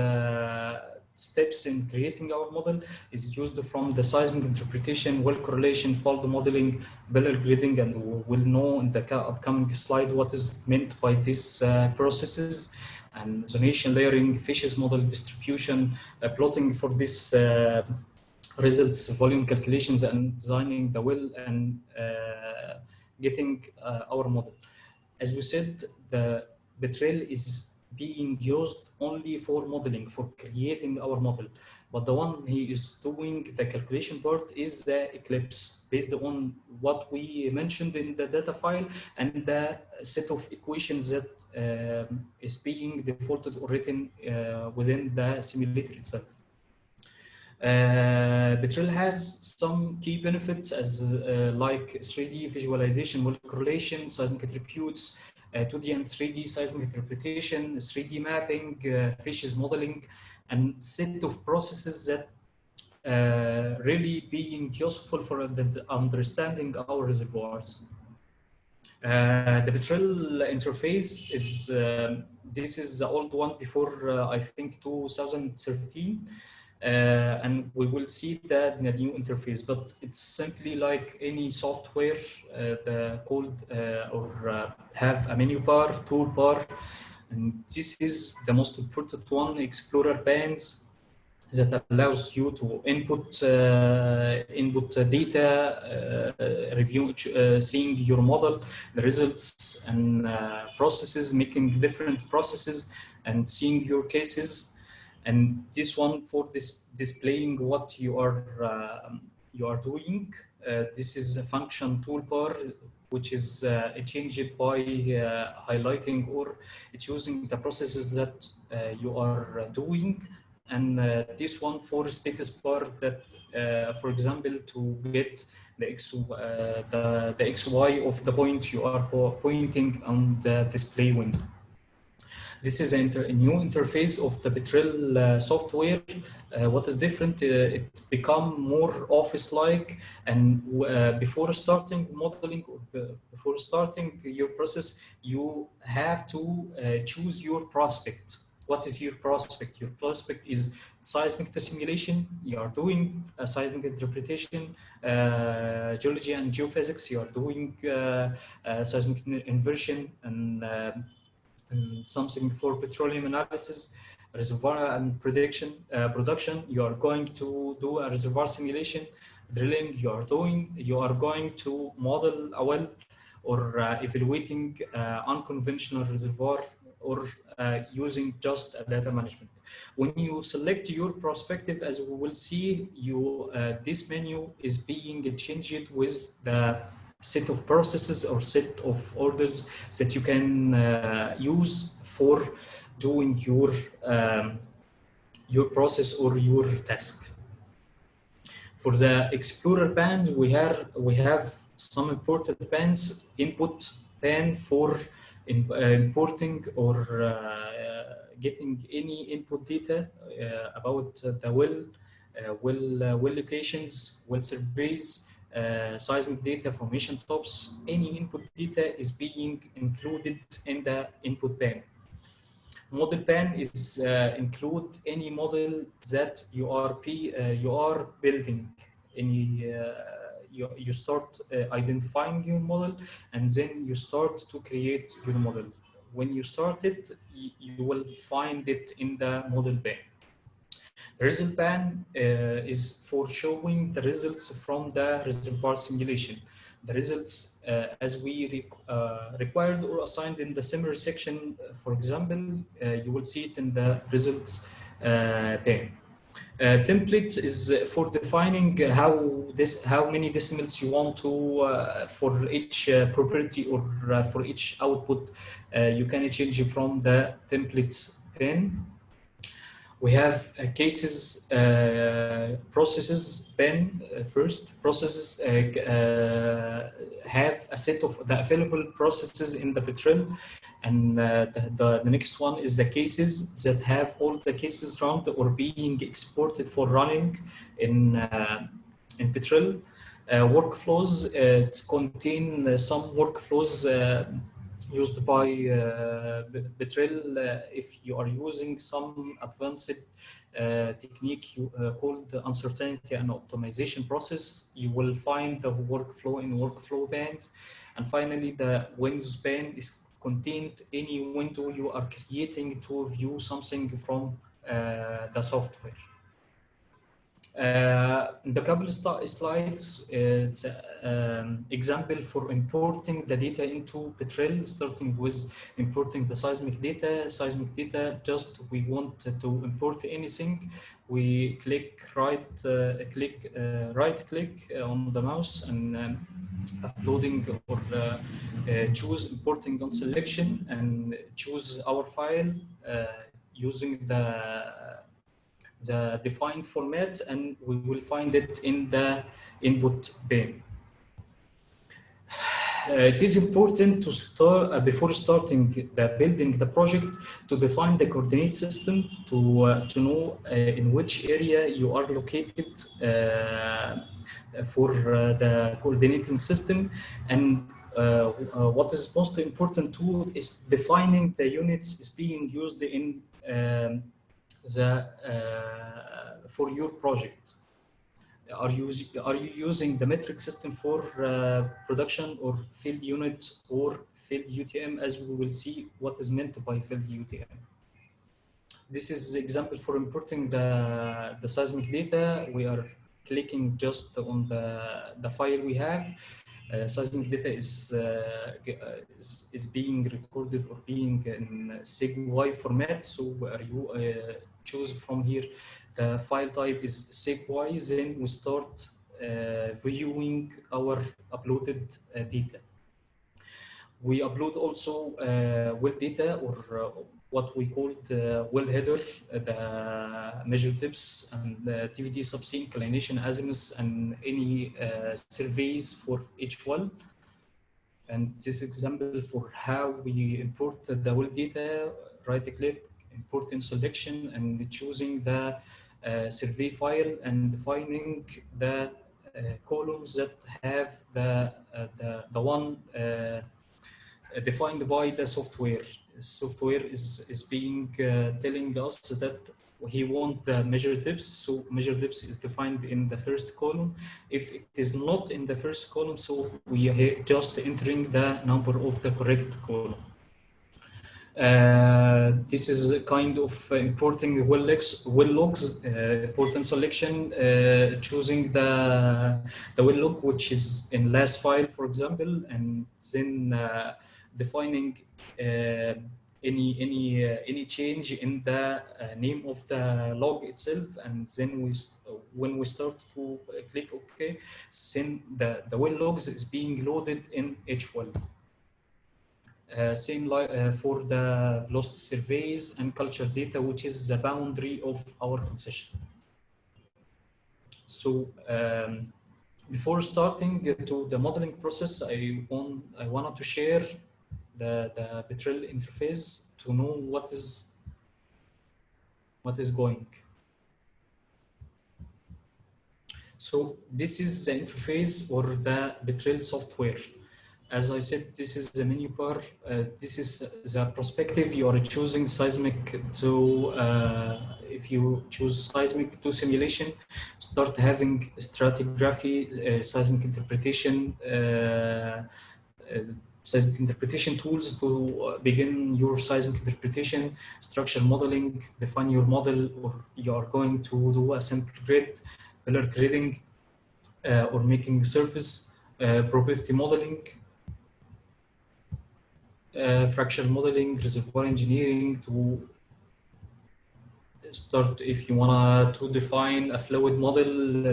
Speaker 2: steps in creating our model. Is used from the seismic interpretation, well correlation, fault modeling, Beller gridding, and we'll know in the upcoming slide what is meant by these processes, and zonation, layering, fishes model distribution, plotting for this results, volume calculations, and designing the well, and getting our model. As we said, the Petrel is being used only for modeling, for creating our model. But the one he is doing the calculation part is the Eclipse, based on what we mentioned in the data file and the set of equations that is being defaulted or written within the simulator itself. Petrel has some key benefits as like 3D visualization, well correlation, seismic attributes, 2D and 3D seismic interpretation, 3D mapping, fishes modeling, and set of processes that really being useful for understanding our reservoirs. The Petrel interface is this is the old one before I think 2013. and we will see that in the new interface, but it's simply like any software the called or have a menu bar, toolbar, and this is the most important one, Explorer bands, that allows you to input data, review, seeing your model, the results, and processes, making different processes, and seeing your cases. And this one for this displaying what you are doing. This is a function toolbar, which is changed by highlighting or choosing the processes that you are doing. And this one for status bar that, for example, to get the the XY of the point you are pointing on the display window. This is a new interface of the Petrel software. What is different? It become more office-like, and before starting modeling or before starting your process, you have to choose your prospect. What is your prospect? Your prospect is seismic simulation. You are doing seismic interpretation, geology and geophysics. You are doing seismic inversion and something for petroleum analysis, reservoir and production. You are going to do a reservoir simulation, drilling. You are going to model a well or evaluating unconventional reservoir or using just data management. When you select your perspective, as we will see, this menu is being changed with the set of processes or set of orders that you can use for doing your process or your task. For the Explorer band, we have some important bands. Input band for importing or getting any input data about the well locations, well surveys, seismic data, formation tops. Any input data is being included in the input band. Model pan is include any model that you are building. You start identifying your model, and then you start to create your model. When you start it, you will find it in the model pan. The result pan is for showing the results from the reservoir simulation. The results as we required or assigned in the summary section, for example, you will see it in the results pane. Templates is for defining how many decimals you want to for each property or for each output. You can change it from the templates pane. We have cases, processes pane first. Processes have a set of the available processes in the Petrel, and the next one is the cases that have all the cases run or being exported for running in Petrel. Workflows, it contain some workflows used by Petrel if you are using some advanced technique called uncertainty and optimization process. You will find the workflow in workflow bands. And finally, the Windows band is contained any window you are creating to view something from the software. The couple slides, it's an example for importing the data into Petrel, starting with importing the seismic data. Seismic data, just we want to import anything, we right click on the mouse and uploading or choose importing on selection and choose our file using the defined format, and we will find it in the input bin. It is important to start before starting building the project to define the coordinate system to know in which area you are located for the coordinating system, and what is most important too is defining the units is being used in for your project. Are you using the metric system for production or field unit or field UTM? As we will see what is meant by field UTM. This is example for importing the seismic data. We are clicking just on the file we have. Seismic data is being recorded or being in SIG-Y format. So where you choose from here, the file type is SIG-Y. Then we start viewing our uploaded data. We upload also well data, or what we call the well header, the measure depths and the TVD subsea inclination azimuths and any surveys for each well. And this example for how we import the well data, right click, import in selection, and choosing the survey file and defining the columns that have the one defined by the software. Software is being telling us that he want the measure depths. So measure depths is defined in the first column. If it is not in the first column, so we are just entering the number of the correct column. This is a kind of importing well logs, important selection, choosing the well log which is in last file, for example, and then defining any change in the name of the log itself, and then when we start to click OK, then the well logs is being loaded in each well. Same like for the velocity surveys and culture data, which is the boundary of our concession. So before starting to the modeling process, I wanted to share the Petrel interface to know what is going. So this is the interface or the Petrel software. As I said, this is the menu bar. This is the perspective you are choosing seismic to. If you choose seismic to simulation, start having stratigraphy, seismic interpretation, seismic interpretation tools to begin your seismic interpretation, structure modeling, define your model, or you are going to do a simple grid, pillar grading, or making surface, property modeling, fracture modeling, reservoir engineering to start if you want to define a fluid model,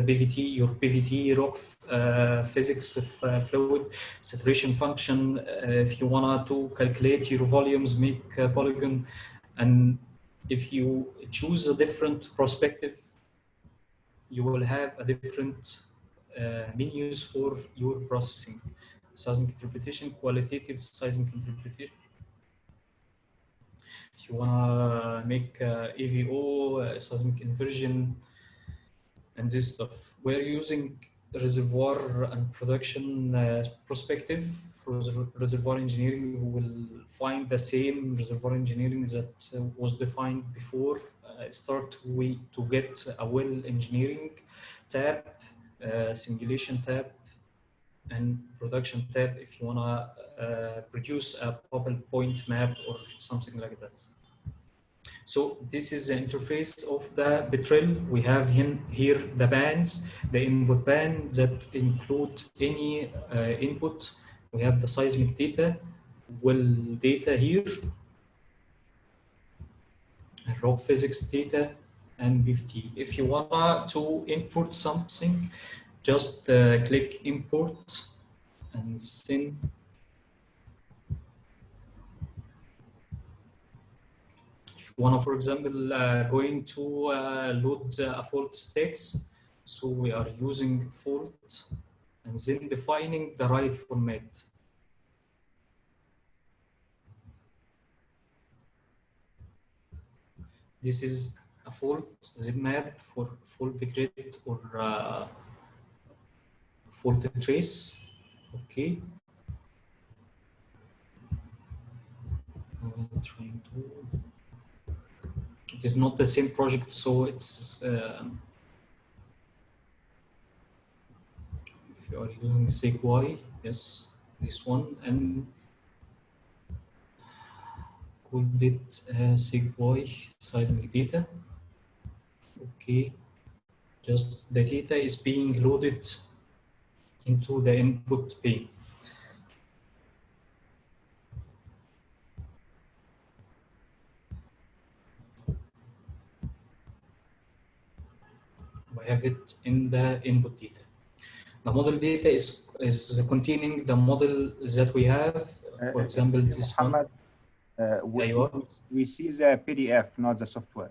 Speaker 2: PVT, your PVT, rock physics of fluid, saturation function, if you want to calculate your volumes, make a polygon, and if you choose a different perspective, you will have a different menus for your processing. Seismic interpretation, qualitative seismic interpretation. If you want to make AVO, seismic inversion, and this stuff, we're using reservoir and production perspective. For reservoir engineering, we will find the same reservoir engineering that was defined before. Start to get a well engineering tab, simulation tab, and production tab if you want to produce a bubble point map or something like that. So this is the interface of the Petrel. We have here the bands, the input band that include any input. We have the seismic data, well data here, rock physics data, and BFT. If you want to import something, just click import and then if you want to, for example, going to load a fault stakes, so we are using fault and then defining the right format. This is a fault zip map for fault grid or fault trace. Okay. I'm trying to It is not the same project, so it's if you are using SegWy, yes, this one, and called it SegWy seismic data. Okay, just the data is being loaded into the input pane. We have it in the input data. The model data is containing the model that we have. For example, this one.
Speaker 1: Mohammed, we see the PDF, not the software.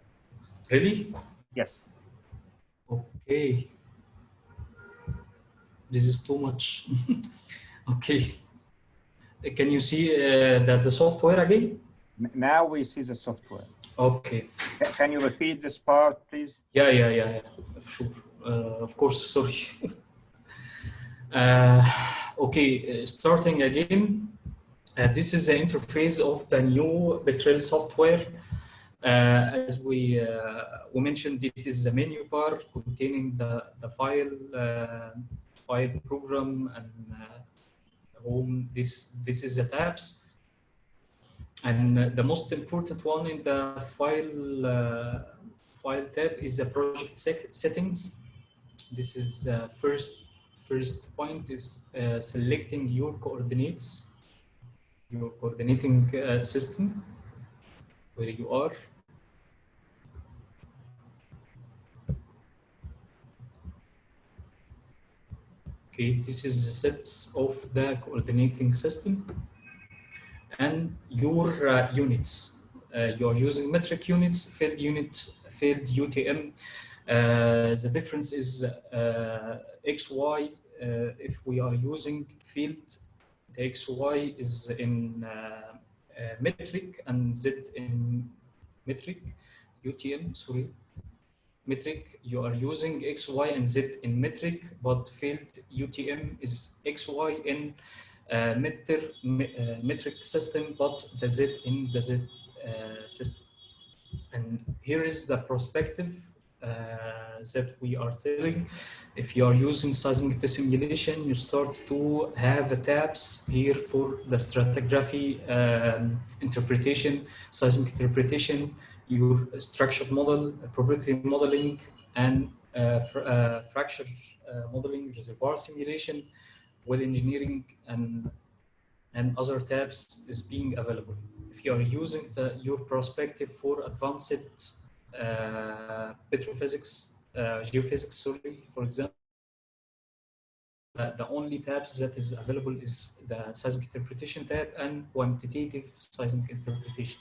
Speaker 2: Really?
Speaker 1: Yes.
Speaker 2: Okay. This is too much. Okay. Can you see the software again?
Speaker 1: Now we see the software.
Speaker 2: Okay.
Speaker 1: Can you repeat this part, please?
Speaker 2: Yeah. Sure. Of course. Sorry. Okay. Starting again. This is the interface of the new Petrel software. As we mentioned, it is the menu bar containing the file program and home. This is the tabs, and the most important one in the file tab is the project settings. This is the first point is selecting your coordinates, your coordinating system where you are. Okay, this is the sets of the coordinating system and your units. You are using metric units, field units, field UTM. The difference is XY. If we are using field, the XY is in metric and Z in metric, UTM, sorry. Metric, you are using X, Y, and Z in metric, but field UTM is X, Y in metric system, but the Z in the Z system. And here is the perspective that we are telling. If you are using seismic simulation, you start to have tabs here for the stratigraphy interpretation, seismic interpretation, your structure model, probability modeling, and fracture modeling, reservoir simulation, well engineering, and other tabs is being available. If you are using your perspective for advanced petrophysics, geophysics, sorry, for example, the only tabs that is available is the seismic interpretation tab and quantitative seismic interpretation.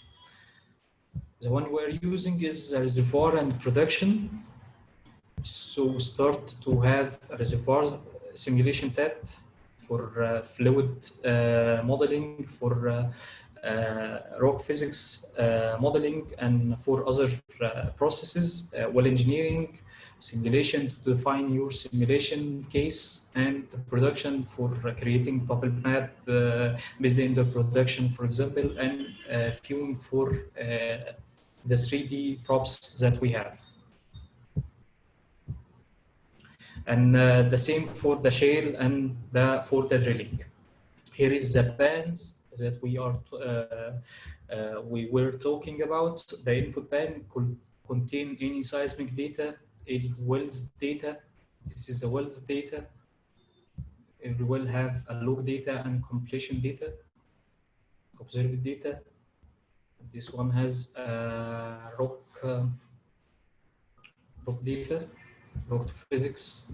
Speaker 2: The one we're using is reservoir and production. So we start to have a reservoir simulation tab for fluid modeling, for rock physics modeling, and for other processes, well engineering, simulation to define your simulation case, and the production for creating bubble map based in the production, for example, and viewing for the 3D props that we have. And the same for the shale and for the drilling. Here is the bands that we were talking about. The input band could contain any seismic data, any wells data. This is the wells data. Every well have a log data and completion data, observed data. This one has rock data, rock physics,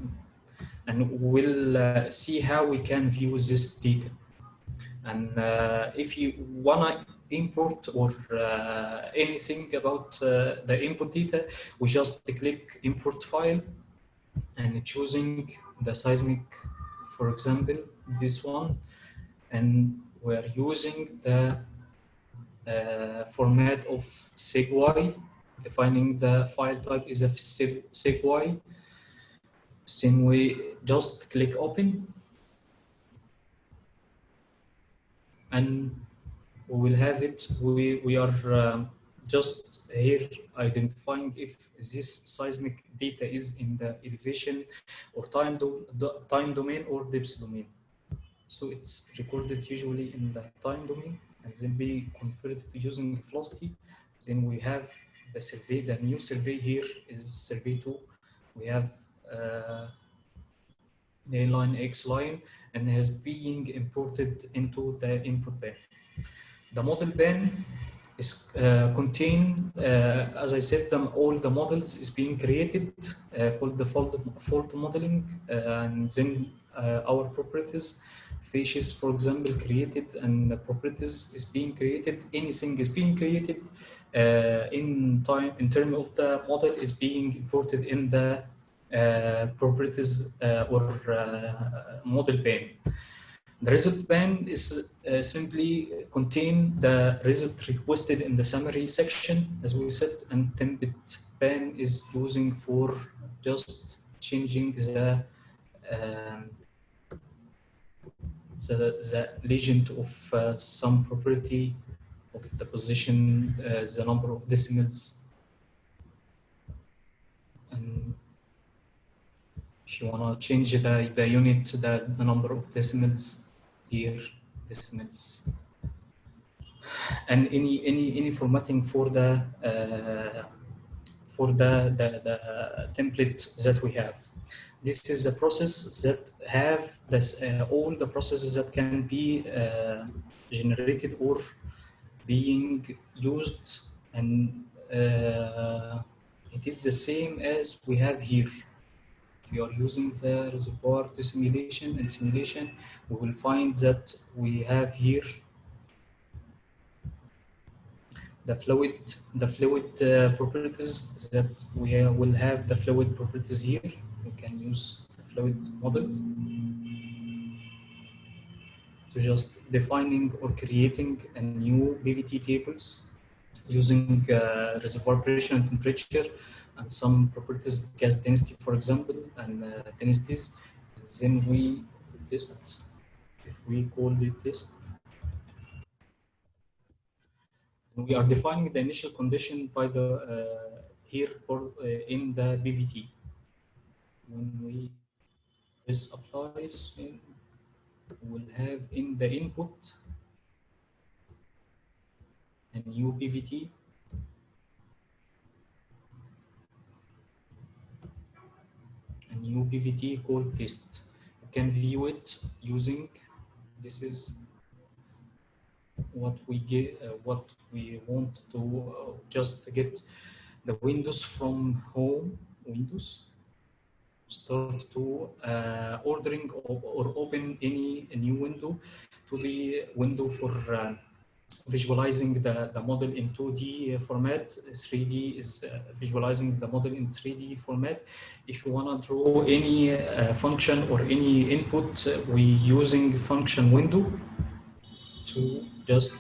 Speaker 2: and we'll see how we can view this data. And if you wanna import or anything about the input data, we just click import file and choosing the seismic, for example, this one, and we're using the format of SegWy, defining the file type is a SegWy. Same way, just click open, and we will have it. We are just here identifying if this seismic data is in the elevation or time domain or depth domain. So it's recorded usually in the time domain and then be converted using velocity. Then we have the survey, the new survey here is survey 2. We have A line, X line, and has being imported into the input bin. The model bin is contain, as I said, all the models is being created, called the fault modeling, and then our properties, fishes, for example, created, and the properties is being created. Anything is being created in time in terms of the model is being imported in the properties or model bin. The result ban is simply contain the result requested in the summary section, as we said, and template ban is using for just changing the legend of some property of the position, the number of decimals, and if you want to change the unit, the number of decimals here, decimals, and any formatting for the template that we have. This is a process that have this, all the processes that can be generated or being used, and it is the same as we have here. If you are using the reservoir to simulation and simulation, we will find that we have here the fluid properties, that we will have the fluid properties here. We can use the fluid model to just defining or creating a new BVT tables using reservoir pressure and temperature and some properties, gas density, for example, and densities. And then we test. If we call it test, we are defining the initial condition by the here or in the BVT. When we press apply, we'll have in the input a new BVT, called test. You can view it using, this is what we get, what we want to just get the windows from home windows, start to ordering or open any new window to the window for visualizing the model in 2D format. 3D is visualizing the model in 3D format. If you want to draw any function or any input, we using function window to just,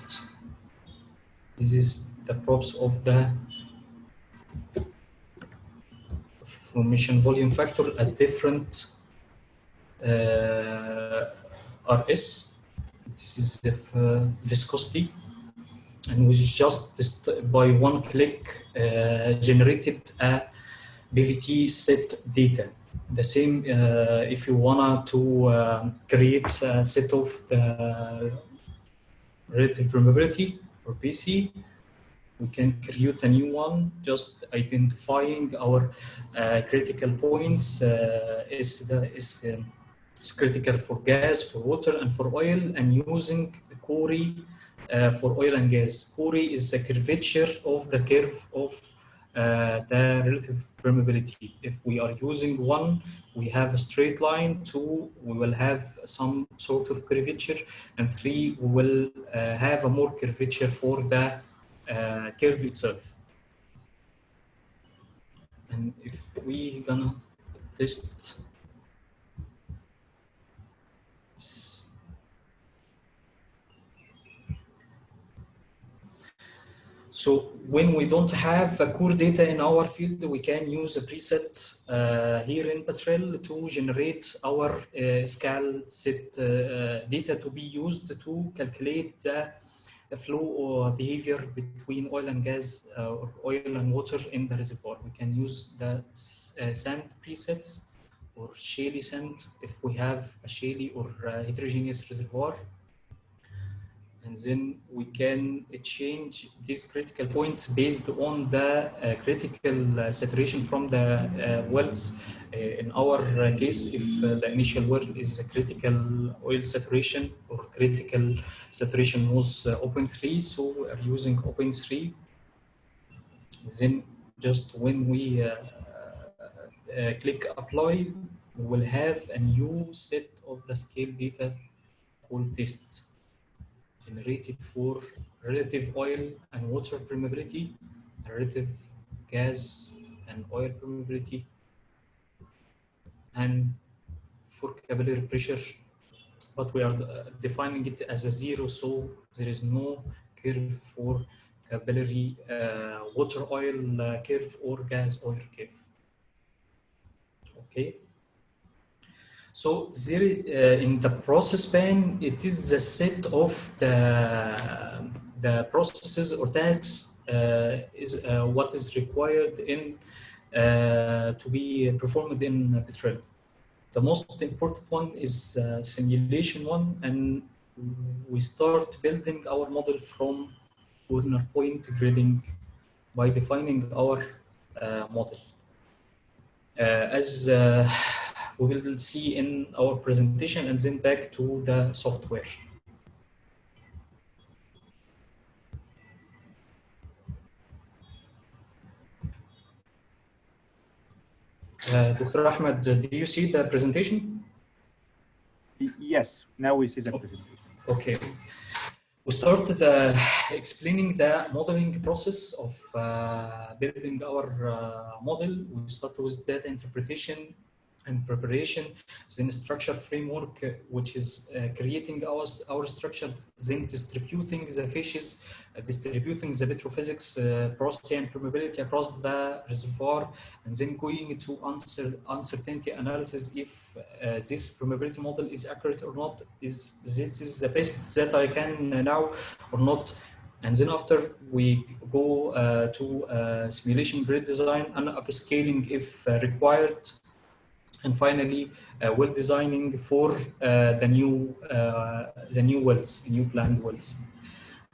Speaker 2: this is the props of the formation volume factor at different RS. This is the viscosity, and we just by one click generated a BVT set data. The same if you wanna to create a set of the relative permeability or PC, we can create a new one, just identifying our critical points. Is critical for gas, for water, and for oil, and using Cori for oil and gas. Cori is the curvature of the curve of the relative permeability. If we are using 1, we have a straight line. 2, we will have some sort of curvature, and 3, we will have a more curvature for the curve itself. And if we gonna test this, so when we don't have core data in our field, we can use a preset here in Petrel to generate our scale set data to be used to calculate the flow or behavior between oil and gas or oil and water in the reservoir. We can use the sand presets or shaly sand if we have a shaly or heterogeneous reservoir. And then we can change these critical points based on the critical saturation from the wells. In our case, if the initial well is a critical oil saturation or critical saturation was 0.3, so we are using 0.3. Then just when we click apply, we will have a new set of the scale data called tests generated for relative oil and water permeability, relative gas and oil permeability, and for capillary pressure. But we are defining it as a zero, so there is no curve for capillary water oil curve or gas oil curve. Okay. So there, in the process pan, it is the set of the processes or tasks is what is required in to be performed in Petrel. The most important one is simulation one, and we start building our model from corner point grading by defining our model. As we will see in our presentation, and then back to the software. Dr. Ahmed, do you see the presentation?
Speaker 1: Yes, now we see the presentation.
Speaker 2: Okay. We started explaining the modeling process of building our model. We started with data interpretation and preparation, then structure framework, which is creating our structure, then distributing the fishes, distributing the petrophysics, porosity and permeability across the reservoir, and then going to uncertainty analysis if this permeability model is accurate or not, is this is the best that I can now or not. And then after we go to simulation grid design and upscaling if required. And finally, well designing for the new wells, new planned wells.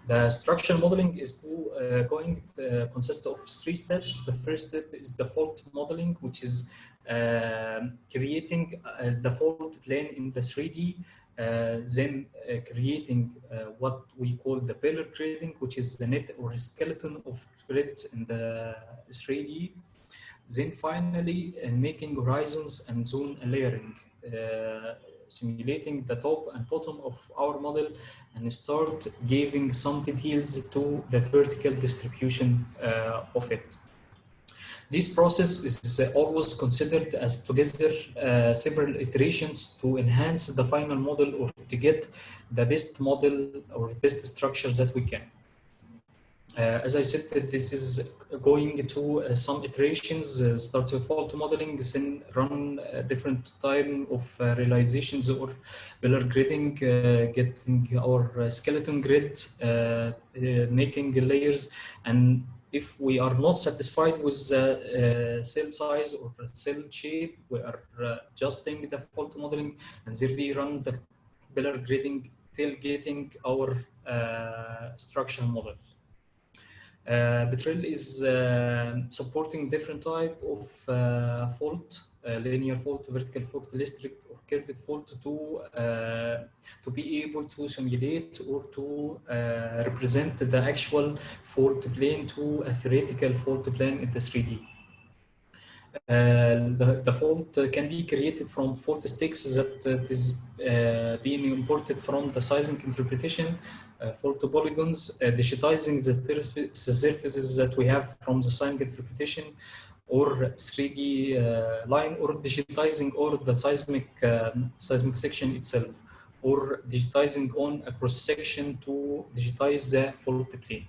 Speaker 2: The structural modeling is going to consist of 3 steps. The first step is the fault modeling, which is creating the fault plane in the 3D, then creating what we call the pillar grading, which is the net or skeleton of grid in the 3D. Then finally, making horizons and zone layering, simulating the top and bottom of our model, and start giving some details to the vertical distribution of it. This process is always considered as together several iterations to enhance the final model or to get the best model or best structure that we can. As I said, this is going to some iterations, start with fault modeling, then run different time of realizations or pillar grading, getting our skeleton grid, making layers. And if we are not satisfied with the cell size or cell shape, we are adjusting the fault modeling and then we run the pillar grading till getting our structural model. Petrel is supporting different type of fault, linear fault, vertical fault, elastic or curved fault to be able to simulate or to represent the actual fault plane to a theoretical fault plane in the 3D. The fault can be created from fault sticks that is being imported from the seismic interpretation, fault polygons, digitizing the surfaces that we have from the seismic interpretation, or 3D line, or digitizing or the seismic section itself, or digitizing on a cross section to digitize the fault plane.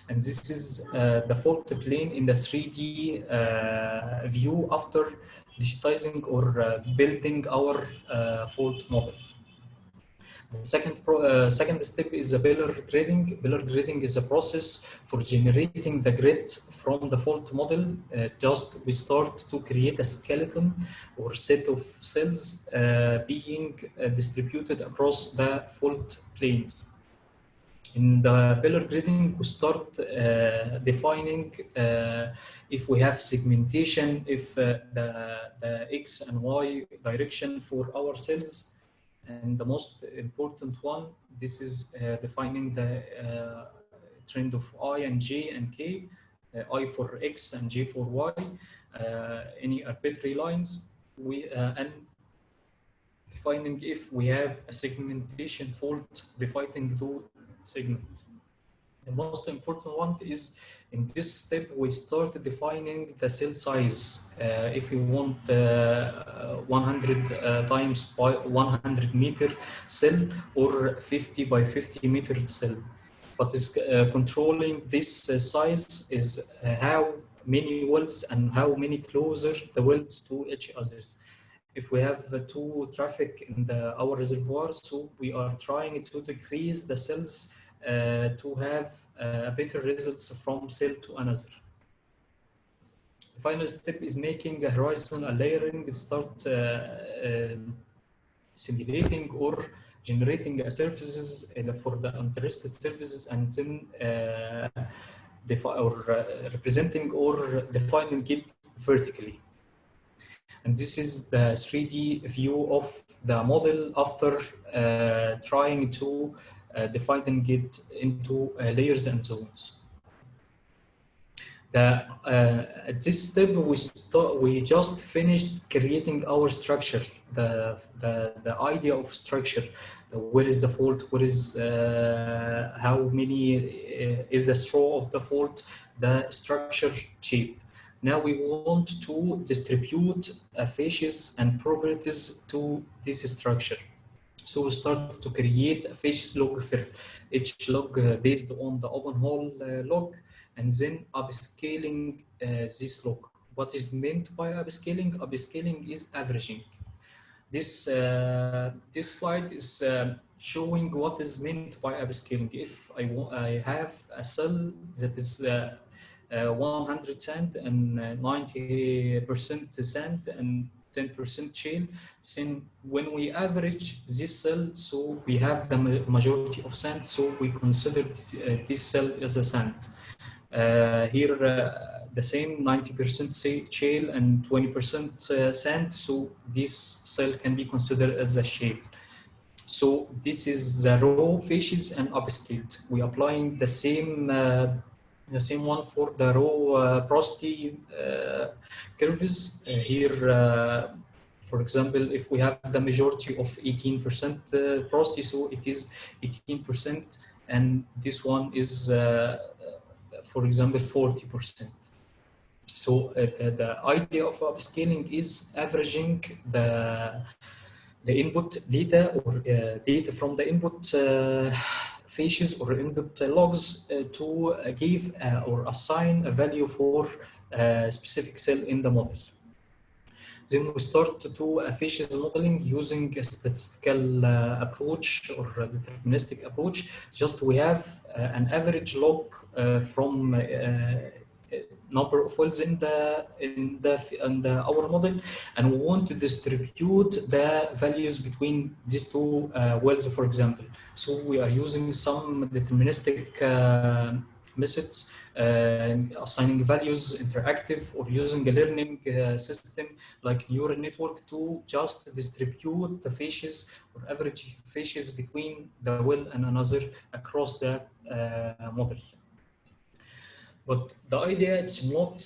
Speaker 2: And this is the fault plane in the 3D view after digitizing or building our fault model. The second step is the pillar grading. Pillar grading is a process for generating the grid from the fault model. Just we start to create a skeleton or set of cells being distributed across the fault planes. In the pillar grading, we start defining if we have segmentation, if the X and Y direction for our cells. And the most important one, this is defining the trend of I and J and K, I for X and J for Y, any arbitrary lines, and defining if we have a segmentation fault dividing two segments. The most important one is in this step we start defining the cell size. If you want 100 times by 100 meter cell or 50 by 50 meter cell. But is controlling this size is how many wells and how many closer the wells to each others. If we have two traffic in our reservoir, so we are trying to decrease the cells to have better results from cell to another. The final step is making a horizontal layering, start simulating or generating surfaces for the interested surfaces, and then representing or defining it vertically. And this is the 3D view of the model after trying to dividing it into layers and zones. At this step, we just finished creating our structure, the idea of structure. Where is the fault? Where is how many is the straw of the fault? The structure shape. Now we want to distribute facies and properties to this structure. So we start to create a facies log for each log based on the open hole log, and then upscaling this log. What is meant by upscaling? Upscaling is averaging. This slide is showing what is meant by upscaling. If I have a cell that is 100 sand and 90% sand and 10% shale, then when we average this cell, so we have the majority of sand, so we consider this cell as a sand. Here the same 90% shale and 20% sand, so this cell can be considered as a shale. So this is the raw facies and upscaled. We applying the same one for the raw porosity curves. Here, for example, if we have the majority of 18% porosity, so it is 18%, and this one is, for example, 40%. So the idea of upscaling is averaging the input data or data from the input facies or input logs to give or assign a value for a specific cell in the model. Then we start to do a facies modeling using a statistical approach or a deterministic approach. Just we have an average log from number of wells in our model, and we want to distribute the values between these two wells, for example. So we are using some deterministic methods, assigning values, interactive, or using a learning system like neural network to just distribute the facies or average facies between the well and another across the model. But the idea is not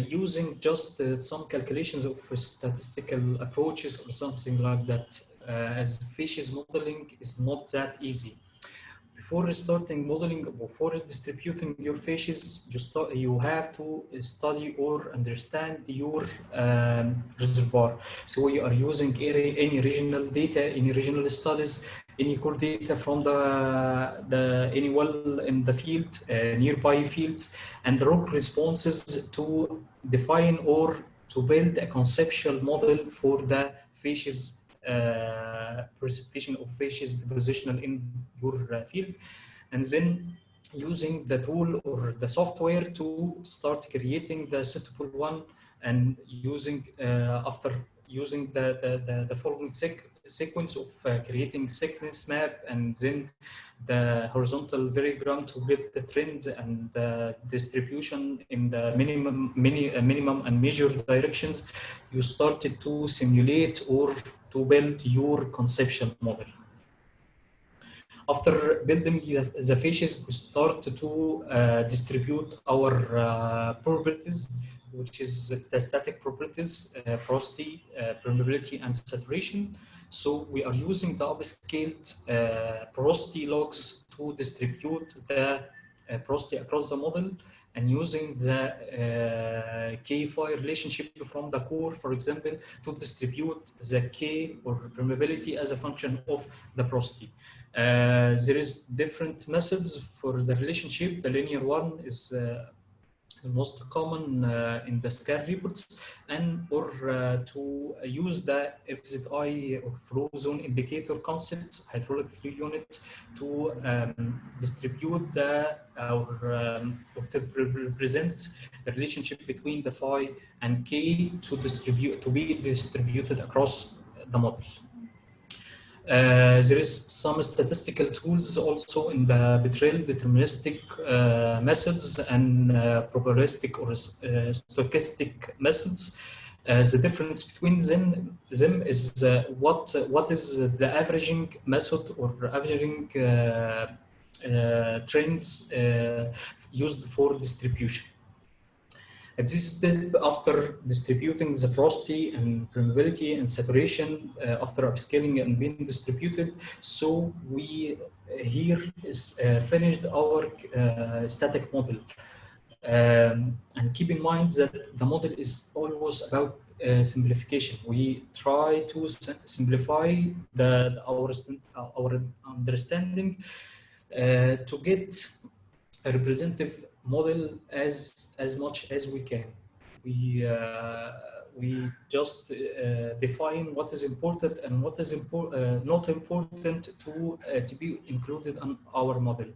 Speaker 2: using just some calculations of statistical approaches or something like that, as facies modeling is not that easy. Before starting modeling, before distributing your facies, you have to study or understand your reservoir. So you are using any regional data, any regional studies, any core data from any well in the field, nearby fields, and log responses to define or to build a conceptual model for the facies precipitation of facies depositional in your field, and then using the tool or the software to start creating the suitable one, and using after using the following sequence of creating thickness map, and then the horizontal variogram to get the trend and the distribution in the minimum and major directions. You started to simulate or to build your conceptual model. After building the facies, we start to distribute our properties, which is the static properties, porosity, permeability, and saturation. So we are using the upscaled porosity logs to distribute the porosity across the model, and using the K-phi relationship from the core, for example, to distribute the K or permeability as a function of the porosity. There is different methods for the relationship. The linear one is the most common in the SCAR reports, and or to use the FZI or flow zone indicator concept, hydraulic flow unit, to distribute or to represent the relationship between the phi and K to be distributed across the model. There is some statistical tools also in the Petrel deterministic methods and probabilistic or stochastic methods. The difference between them is what is the averaging method or averaging trends used for distribution. At this step, after distributing the porosity and permeability and saturation, after upscaling and being distributed, so we here is finished our static model. And keep in mind that the model is always about simplification. We try to simplify our understanding to get a representative model as much as we can. We just define what is important and what is not important to be included in our model,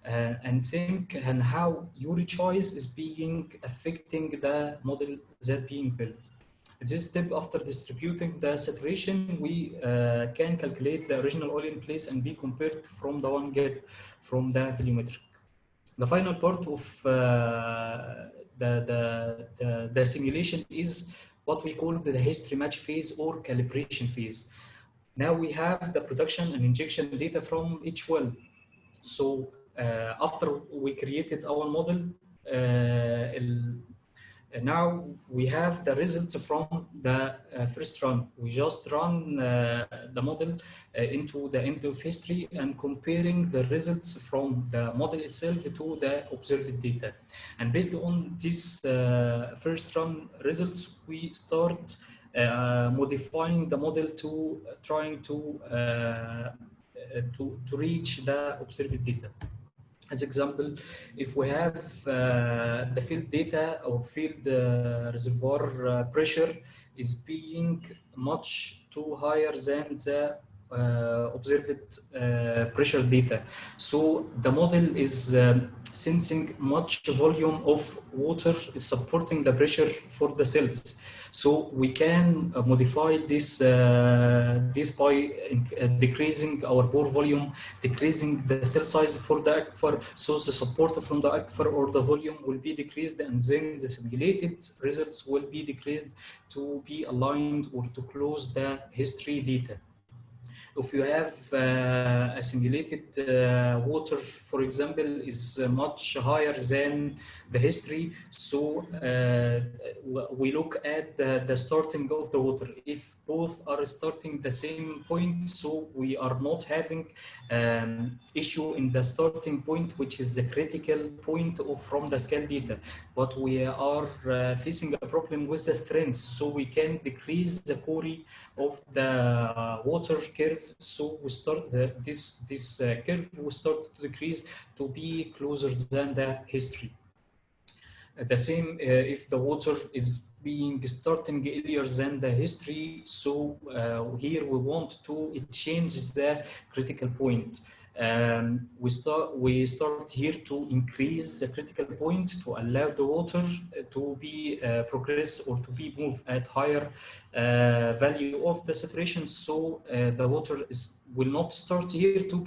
Speaker 2: and think and how your choice is being affecting the model that being built. At this step, after distributing the saturation, we can calculate the original oil in place and be compared from the one get from the volumetric. The final part of the simulation is what we call the history match phase or calibration phase. Now we have the production and injection data from each well. So after we created our model, now we have the results from the first run. We just run the model into the end of history and comparing the results from the model itself to the observed data. And based on this first run results, we start modifying the model to trying to reach the observed data. As example, if we have the field data or field reservoir pressure is being much too higher than the observed pressure data, so the model is sensing much volume of water is supporting the pressure for the cells. So we can modify this by decreasing our bore volume, decreasing the cell size for the aquifer, so the support from the aquifer or the volume will be decreased, and then the simulated results will be decreased to be aligned or to close the history data. If you have a simulated water, for example, is much higher than the history, so we look at the starting of the water. If both are starting the same point, so we are not having issue in the starting point, which is the critical point from the scale data, but we are facing a problem with the strength, so we can decrease the Cori of the water curve. So we start this curve will start to decrease to be closer than the history. The same if the water is being starting earlier than the history. So here we want to change the critical point. We start here to increase the critical point to allow the water to be progress or to be moved at higher value of the saturation. So the water will not start here to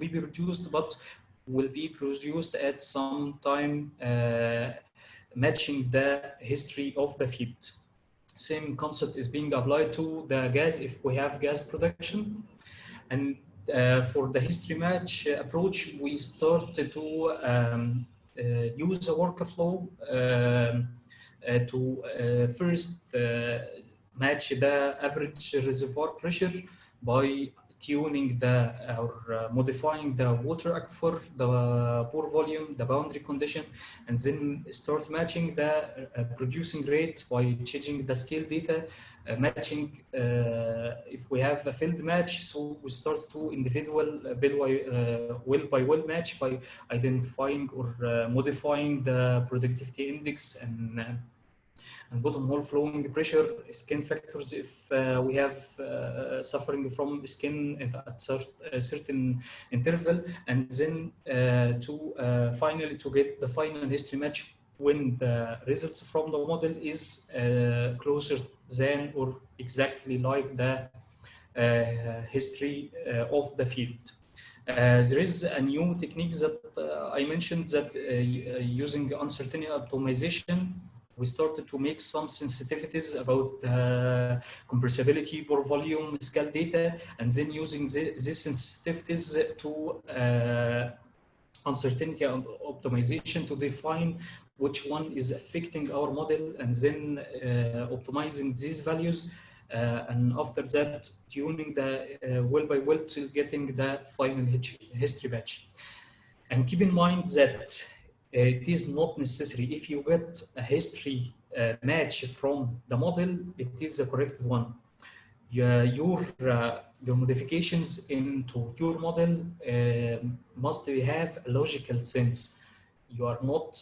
Speaker 2: be produced, but will be produced at some time matching the history of the field. Same concept is being applied to the gas if we have gas production. And for the history match approach, we start to use a workflow to first match the average reservoir pressure by tuning or modifying the water aquifer, the pore volume, the boundary condition, and then start matching the producing rate by changing the scale data, matching if we have a field match. So we start to individual well by well match by identifying or modifying the productivity index and bottom hole flowing pressure, skin factors if we have suffering from skin at a certain interval, and then finally to get the final history match when the results from the model is closer than or exactly like the history of the field. There is a new technique that I mentioned that using uncertainty optimization, we started to make some sensitivities about compressibility per volume scale data, and then using these sensitivities to uncertainty optimization to define which one is affecting our model, and then optimizing these values. And after that, tuning the well by well till getting the final history batch. And keep in mind that it is not necessary if you get a history match from the model, it is the correct one. Your modifications into your model must have a logical sense. You are not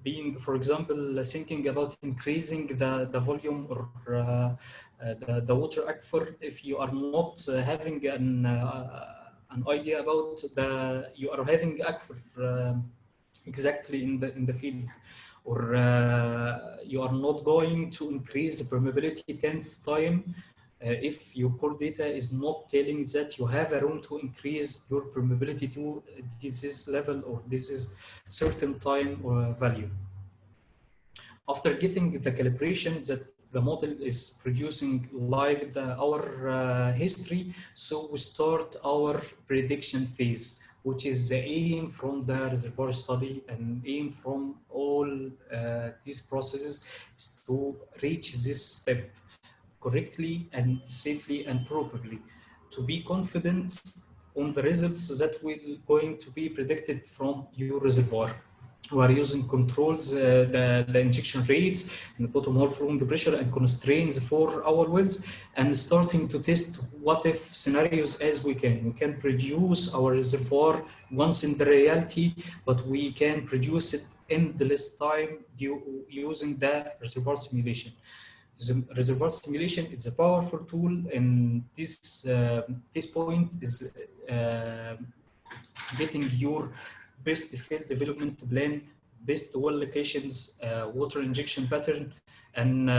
Speaker 2: being, for example, thinking about increasing the volume or the water aquifer if you are not having an idea about you are having aquifer exactly in the field, or you are not going to increase the permeability 10th time if your core data is not telling that you have a room to increase your permeability to this level or this is certain time or value. After getting the calibration that the model is producing like our history, so we start our prediction phase, which is the aim from the reservoir study and aim from all these processes is to reach this step correctly and safely and properly, to be confident on the results that will going to be predicted from your reservoir. We are using controls, the injection rates, and the bottom hole flowing pressure and constraints for our wells, and starting to test what if scenarios as we can. We can produce our reservoir once in the reality, but we can produce it endless time using the reservoir simulation. The reservoir simulation is a powerful tool, and this point is getting your best field development plan, best well locations, water injection pattern, and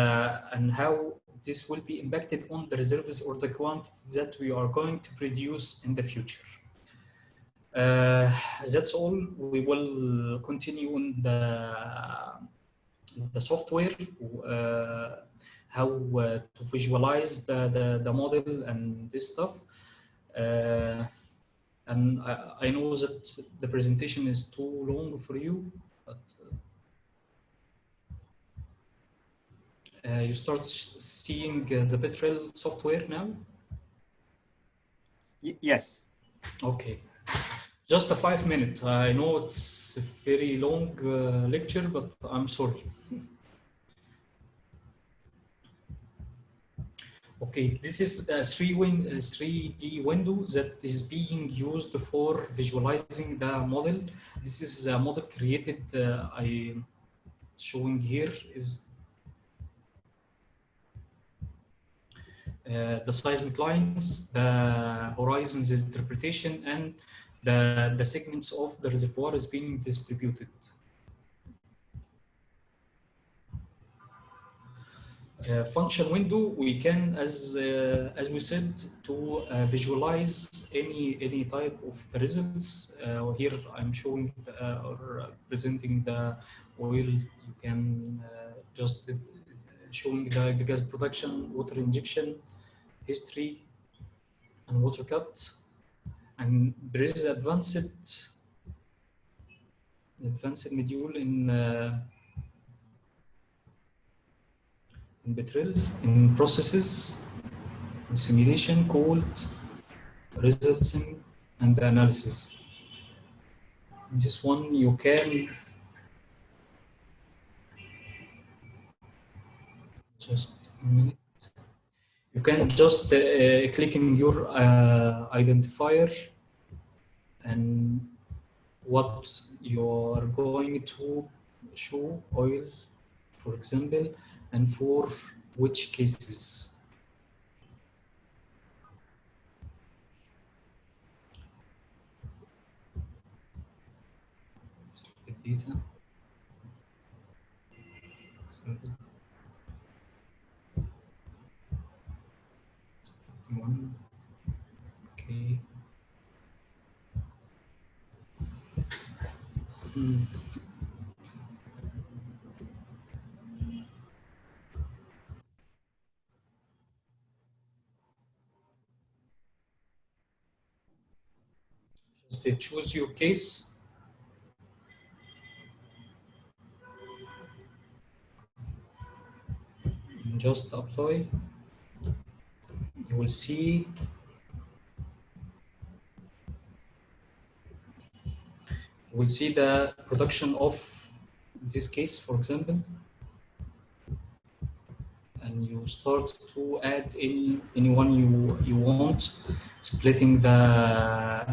Speaker 2: how this will be impacted on the reserves or the quantity that we are going to produce in the future. That's all. We will continue on the software, how to visualize the model and this stuff. And I know that the presentation is too long for you, but you start seeing the Petrel software now?
Speaker 1: Yes.
Speaker 2: Okay. Just a 5 minute. I know it's a very long lecture, but I'm sorry. Okay, this is a 3D window that is being used for visualizing the model. This is a model created. showing here is the seismic lines, the horizons interpretation, and the segments of the reservoir is being distributed. Function window, we can, as we said, to visualize any type of the results. Here I'm showing or presenting the oil. You can just showing the gas production, water injection, history, and water cut. And there is advanced module in Petrel in processes and simulation called results and analysis. This one you can just a minute. You can just click in your identifier and what you are going to show oil, for example, and for which cases. Data. One. Okay. Just choose your case. And just apply. You will see the production of this case, for example, and you start to add anyone you want, splitting the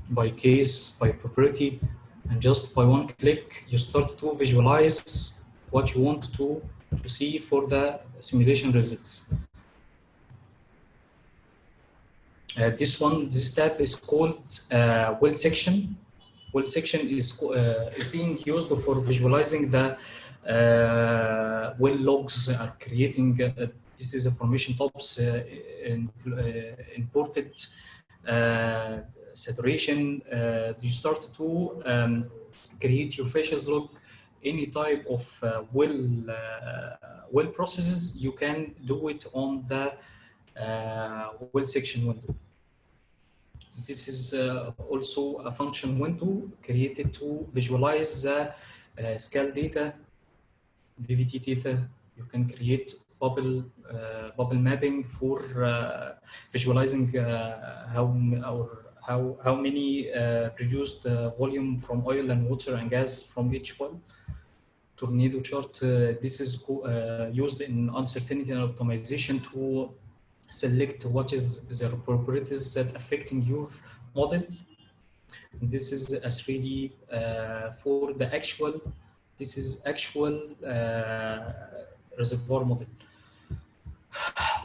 Speaker 2: by case, by property, and just by one click you start to visualize what you want to see for the simulation results. This tab is called well section. Well section is being used for visualizing the well logs are creating. This is a formation tops imported saturation. You start to create your phase log. Any type of well processes, you can do it on the well section window. This is also a function window created to visualize the scale data, VVT data. You can create bubble mapping for visualizing how many produced volume from oil and water and gas from each well. Tornado chart. This is used in uncertainty and optimization to select what is the properties that affecting your model. And this is a 3D for the actual. This is actual reservoir model.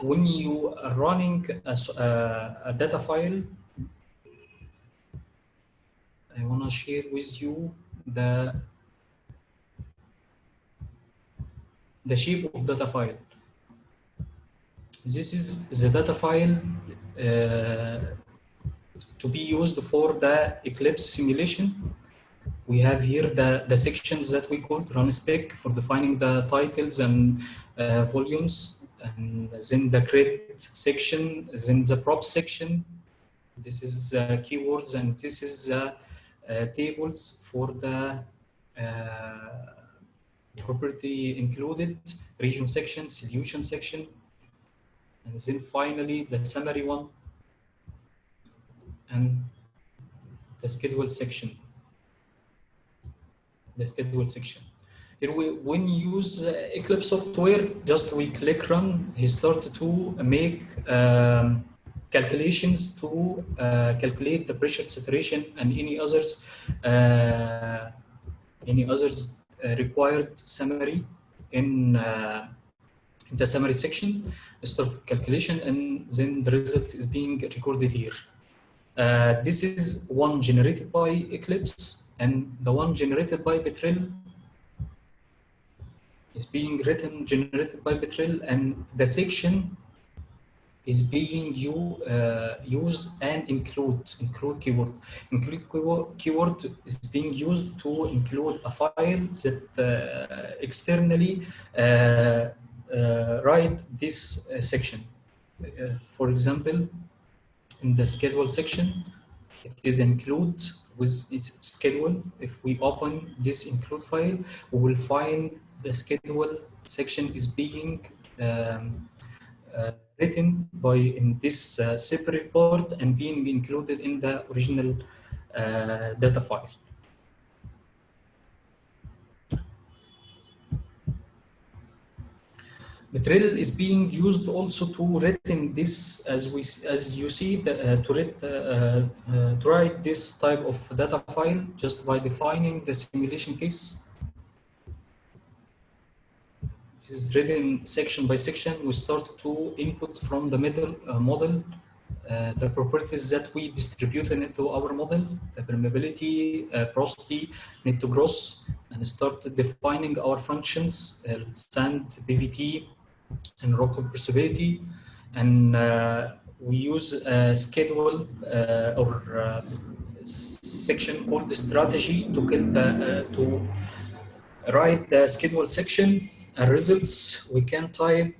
Speaker 2: When you are running a data file, I want to share with you the shape of data file. This is the data file to be used for the Eclipse simulation. We have here the sections that we called run spec for defining the titles and volumes, and then the credit section, then the props section. This is keywords, and this is the tables for the property included, region section, solution section, and then finally the summary one and the schedule section. Here when you use Eclipse software, just we click run, he started to make calculations to calculate the pressure saturation and any others any others required summary in the summary section, start calculation, and then the result is being recorded here. This is one generated by Eclipse, and the one generated by Petrel is being generated by Petrel, and the section is being use and include keyword. Keyword is being used to include a file that externally write this section. For example, in the schedule section, it is include with its schedule. If we open this include file, we will find the schedule section is being written by in this separate part and being included in the original data file. Petrel is being used also to written this, as you see, to write this type of data file just by defining the simulation case. This is written section by section. We start to input from the middle model the properties that we distributed into our model, the permeability, porosity, net to gross, and start defining our functions, sand, PVT, and rock compressibility, and we use a schedule or section called the strategy to write the schedule section and results. We can type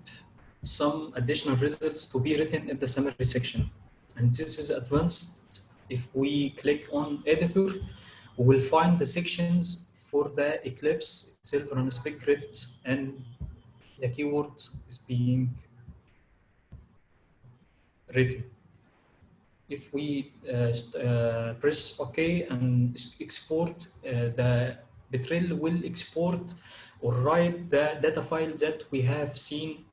Speaker 2: some additional results to be written in the summary section, and this is advanced. If we click on editor, we will find the sections for the Eclipse itself on a spec grid, and the keyword is being written. If we press OK and export, the Petrel will export or write the data files that we have seen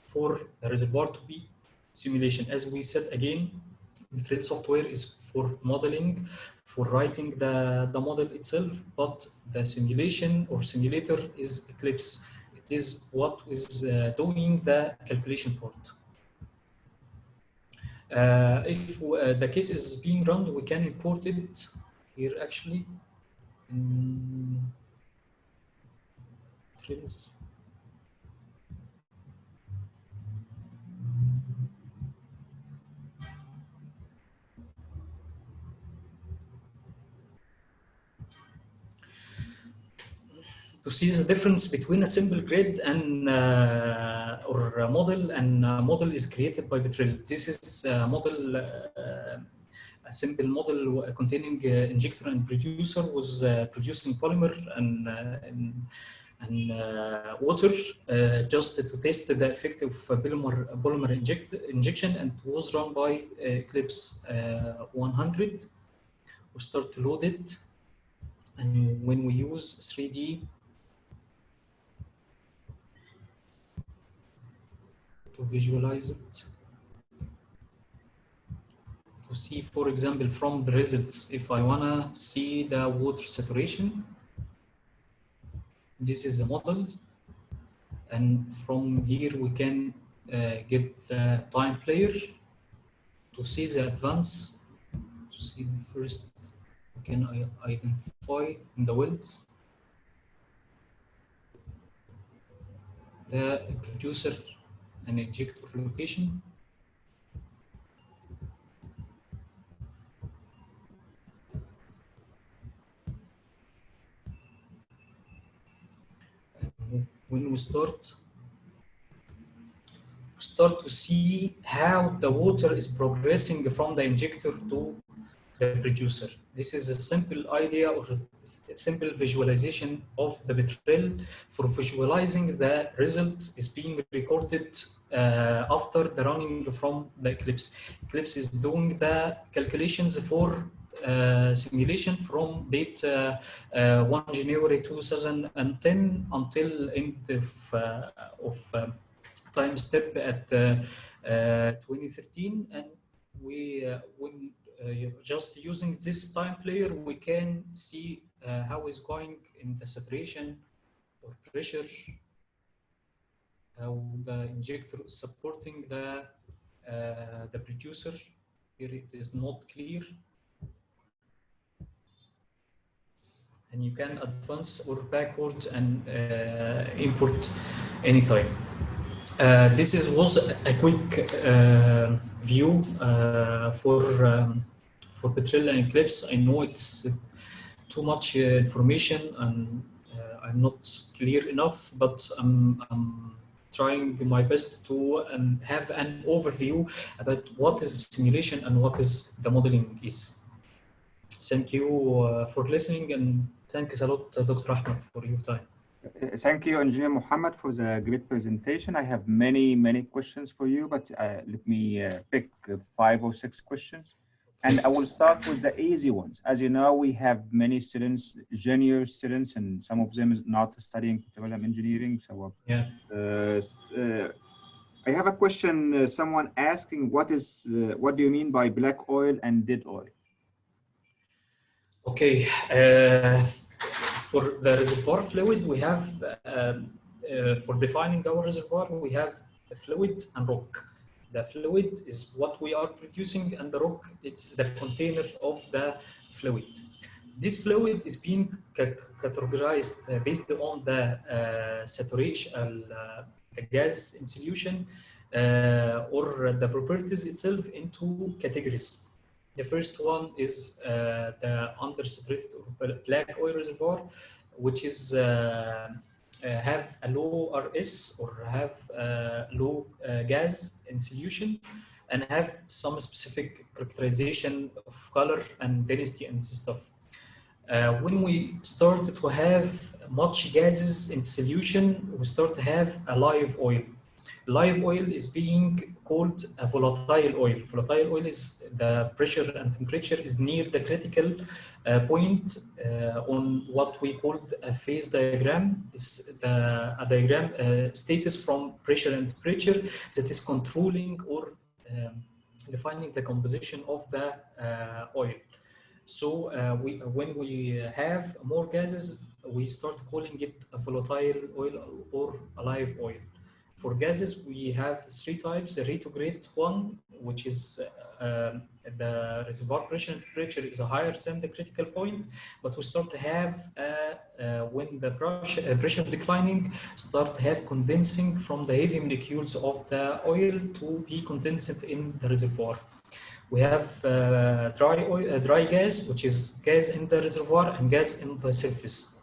Speaker 2: for the reservoir to be simulation. As we said again, Petrel software is for modeling, for writing the model itself, but the simulation or simulator is Eclipse. It is what is doing the calculation part. If the case is being run, we can import it here actually. To see the difference between a simple grid and or a model, and a model is created by Petrel. This is a model, a simple model containing injector and producer, was producing polymer and water just to test the effect of polymer injection, and it was run by Eclipse 100. We start to load it, and when we use 3D to visualize it, to see, for example, from the results, if I wanna see the water saturation, this is the model, and from here we can get the time player to see the advance. To see the first, we can identify in the wells the producer and injector location. And when we start to see how the water is progressing from the injector to the producer. This is a simple idea or a simple visualization of the Petrel for visualizing the results is being recorded after the running from the Eclipse. Eclipse is doing the calculations for simulation from date 1 January 2010 until end of time step at 2013, and we when just using this time player, we can see how is going in the saturation or pressure, how the injector is supporting the producer. Here it is not clear, and you can advance or backward and import anytime. Was a quick view for Petrel and Eclipse. I know it's too much information and I'm not clear enough, but I'm trying my best to have an overview about what is simulation and what is the modeling is. Thank you for listening, and thanks a lot, Dr. Ahmed, for your time.
Speaker 1: Thank you, Engineer Mohammed, for the great presentation. I have many questions for you, but let me pick 5 or 6 questions. And I will start with the easy ones. As you know, we have many students, junior students, and some of them is not studying petroleum engineering. So
Speaker 2: yeah.
Speaker 1: I have a question, someone asking, what do you mean by black oil and dead oil?
Speaker 2: Okay. For the reservoir fluid, we have, for defining our reservoir, we have a fluid and rock. The fluid is what we are producing, and the rock, it's the container of the fluid. This fluid is being categorized based on the saturation, the gas in solution, or the properties itself into categories. The first one is the undersaturated or black oil reservoir, which is have a low RS or have low gas in solution, and have some specific characterization of color and density and stuff. When we start to have much gases in solution, we start to have a live oil. Live oil is being called a volatile oil. Volatile oil is the pressure and temperature is near the critical point on what we call a phase diagram. Is a diagram status from pressure and temperature that is controlling or defining the composition of the oil. So when we have more gases, we start calling it a volatile oil or a live oil. For gases, we have 3 types. The retrograde one, which is the reservoir pressure and temperature is higher than the critical point, but we start to have, when the pressure declining, start to have condensing from the heavy molecules of the oil to be condensed in the reservoir. We have dry gas, which is gas in the reservoir and gas in the surface.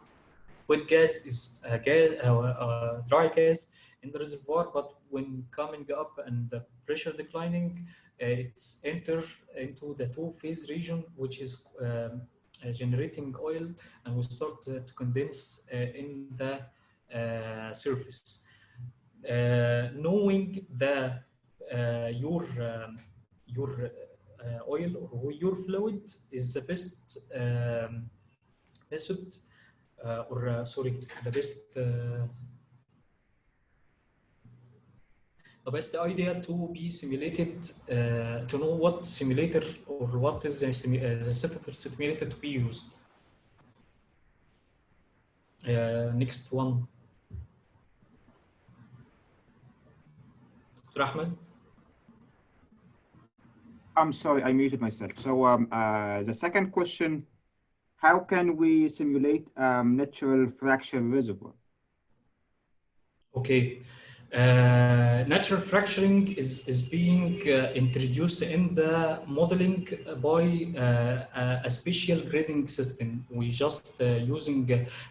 Speaker 2: Wet gas is dry gas in the reservoir, but when coming up and the pressure declining, it's enter into the 2-phase region, which is generating oil, and we start to condense in the surface. Knowing the your oil or your fluid is the best method, sorry, the best idea to be simulated, to know what simulator or what is the set of simulator to be used. Next one, Dr. Ahmed.
Speaker 1: I'm sorry, I muted myself. So the second question, how can we simulate natural fracture reservoir?
Speaker 2: Okay. Natural fracturing is being introduced in the modeling by a special grading system. We just using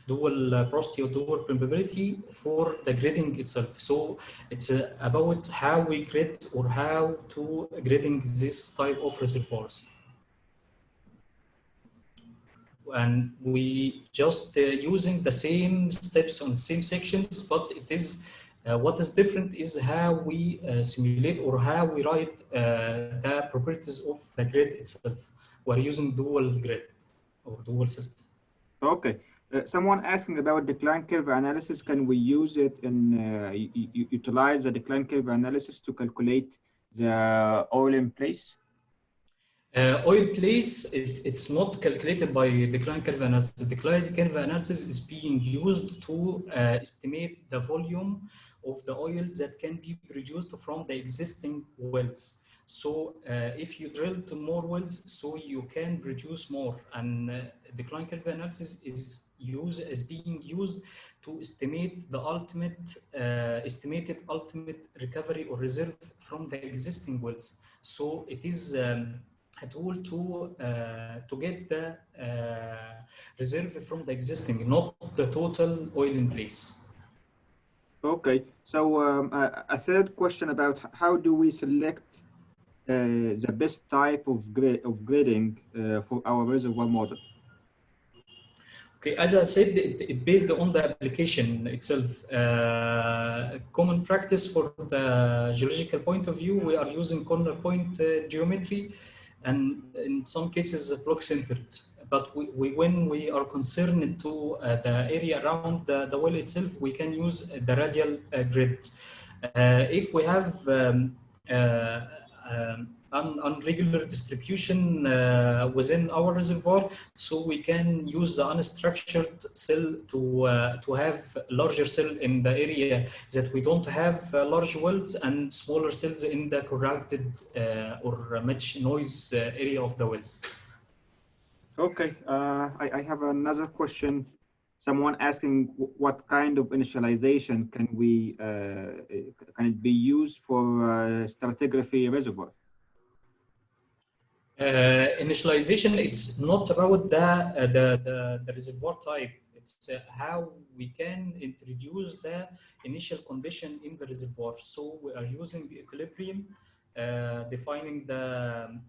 Speaker 2: dual porosity or dual permeability for the grading itself. So it's about how we grade or how to grading this type of reservoirs. And we just using the same steps on same sections, but it is what is different is how we simulate or how we write the properties of the grid itself. We're using dual grid or dual system.
Speaker 1: Okay. Someone asking about decline curve analysis. Can we use it in utilize the decline curve analysis to calculate the oil in place?
Speaker 2: Oil place, it's not calculated by decline curve analysis. The decline curve analysis is being used to estimate the volume of the oils that can be produced from the existing wells. So if you drill to more wells, so you can produce more. And decline curve analysis is being used to estimate the estimated ultimate recovery or reserve from the existing wells. So it is a tool to get the reserve from the existing, not the total oil in place.
Speaker 1: Okay, so a third question about how do we select the best type of grading for our reservoir model?
Speaker 2: Okay, as I said, it based on the application itself. Common practice for the geological point of view, we are using corner point geometry, and in some cases block centered. But when we are concerned to the area around the well itself, we can use the radial grid. If we have unregular distribution within our reservoir, so we can use the unstructured cell to have larger cell in the area that we don't have large wells, and smaller cells in the corrupted or much noise area of the wells.
Speaker 1: Okay, I have another question. Someone asking what kind of initialization can it be used for stratigraphy reservoir?
Speaker 2: Initialization, it's not about the reservoir type. It's how we can introduce the initial condition in the reservoir. So we are using the equilibrium, defining the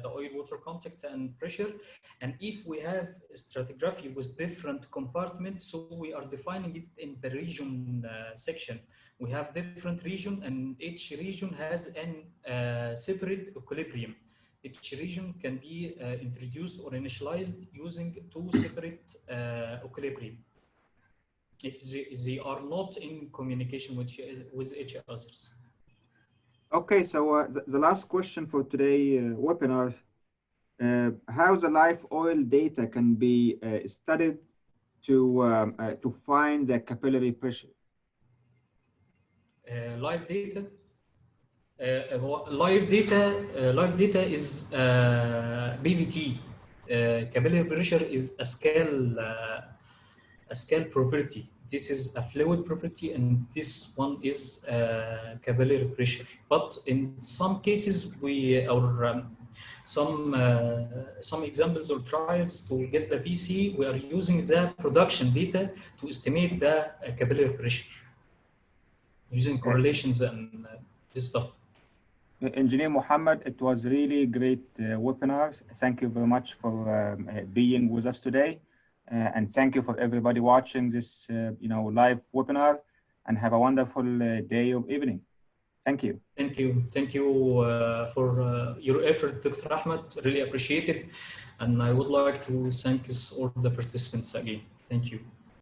Speaker 2: the oil water contact and pressure. And if we have stratigraphy with different compartments, so we are defining it in the region section. We have different region, and each region has an separate equilibrium. Each region can be introduced or initialized using two separate equilibrium if they are not in communication with each others.
Speaker 1: Okay, so the last question for today webinar, how the live oil data can be studied to find the capillary pressure?
Speaker 2: Live data. Live data is BVT. Capillary pressure is a scale property. This is a fluid property, and this one is capillary pressure. But in some cases, some examples or trials to get the PC, we are using the production data to estimate the capillary pressure using correlations and this stuff.
Speaker 1: Engineer Mohamed, it was really great webinar. Thank you very much for being with us today. And thank you for everybody watching this live webinar, and have a wonderful day or evening. Thank you.
Speaker 2: Thank you. Thank you for your effort, Dr. Ahmed. Really appreciate it. And I would like to thank all the participants again. Thank you.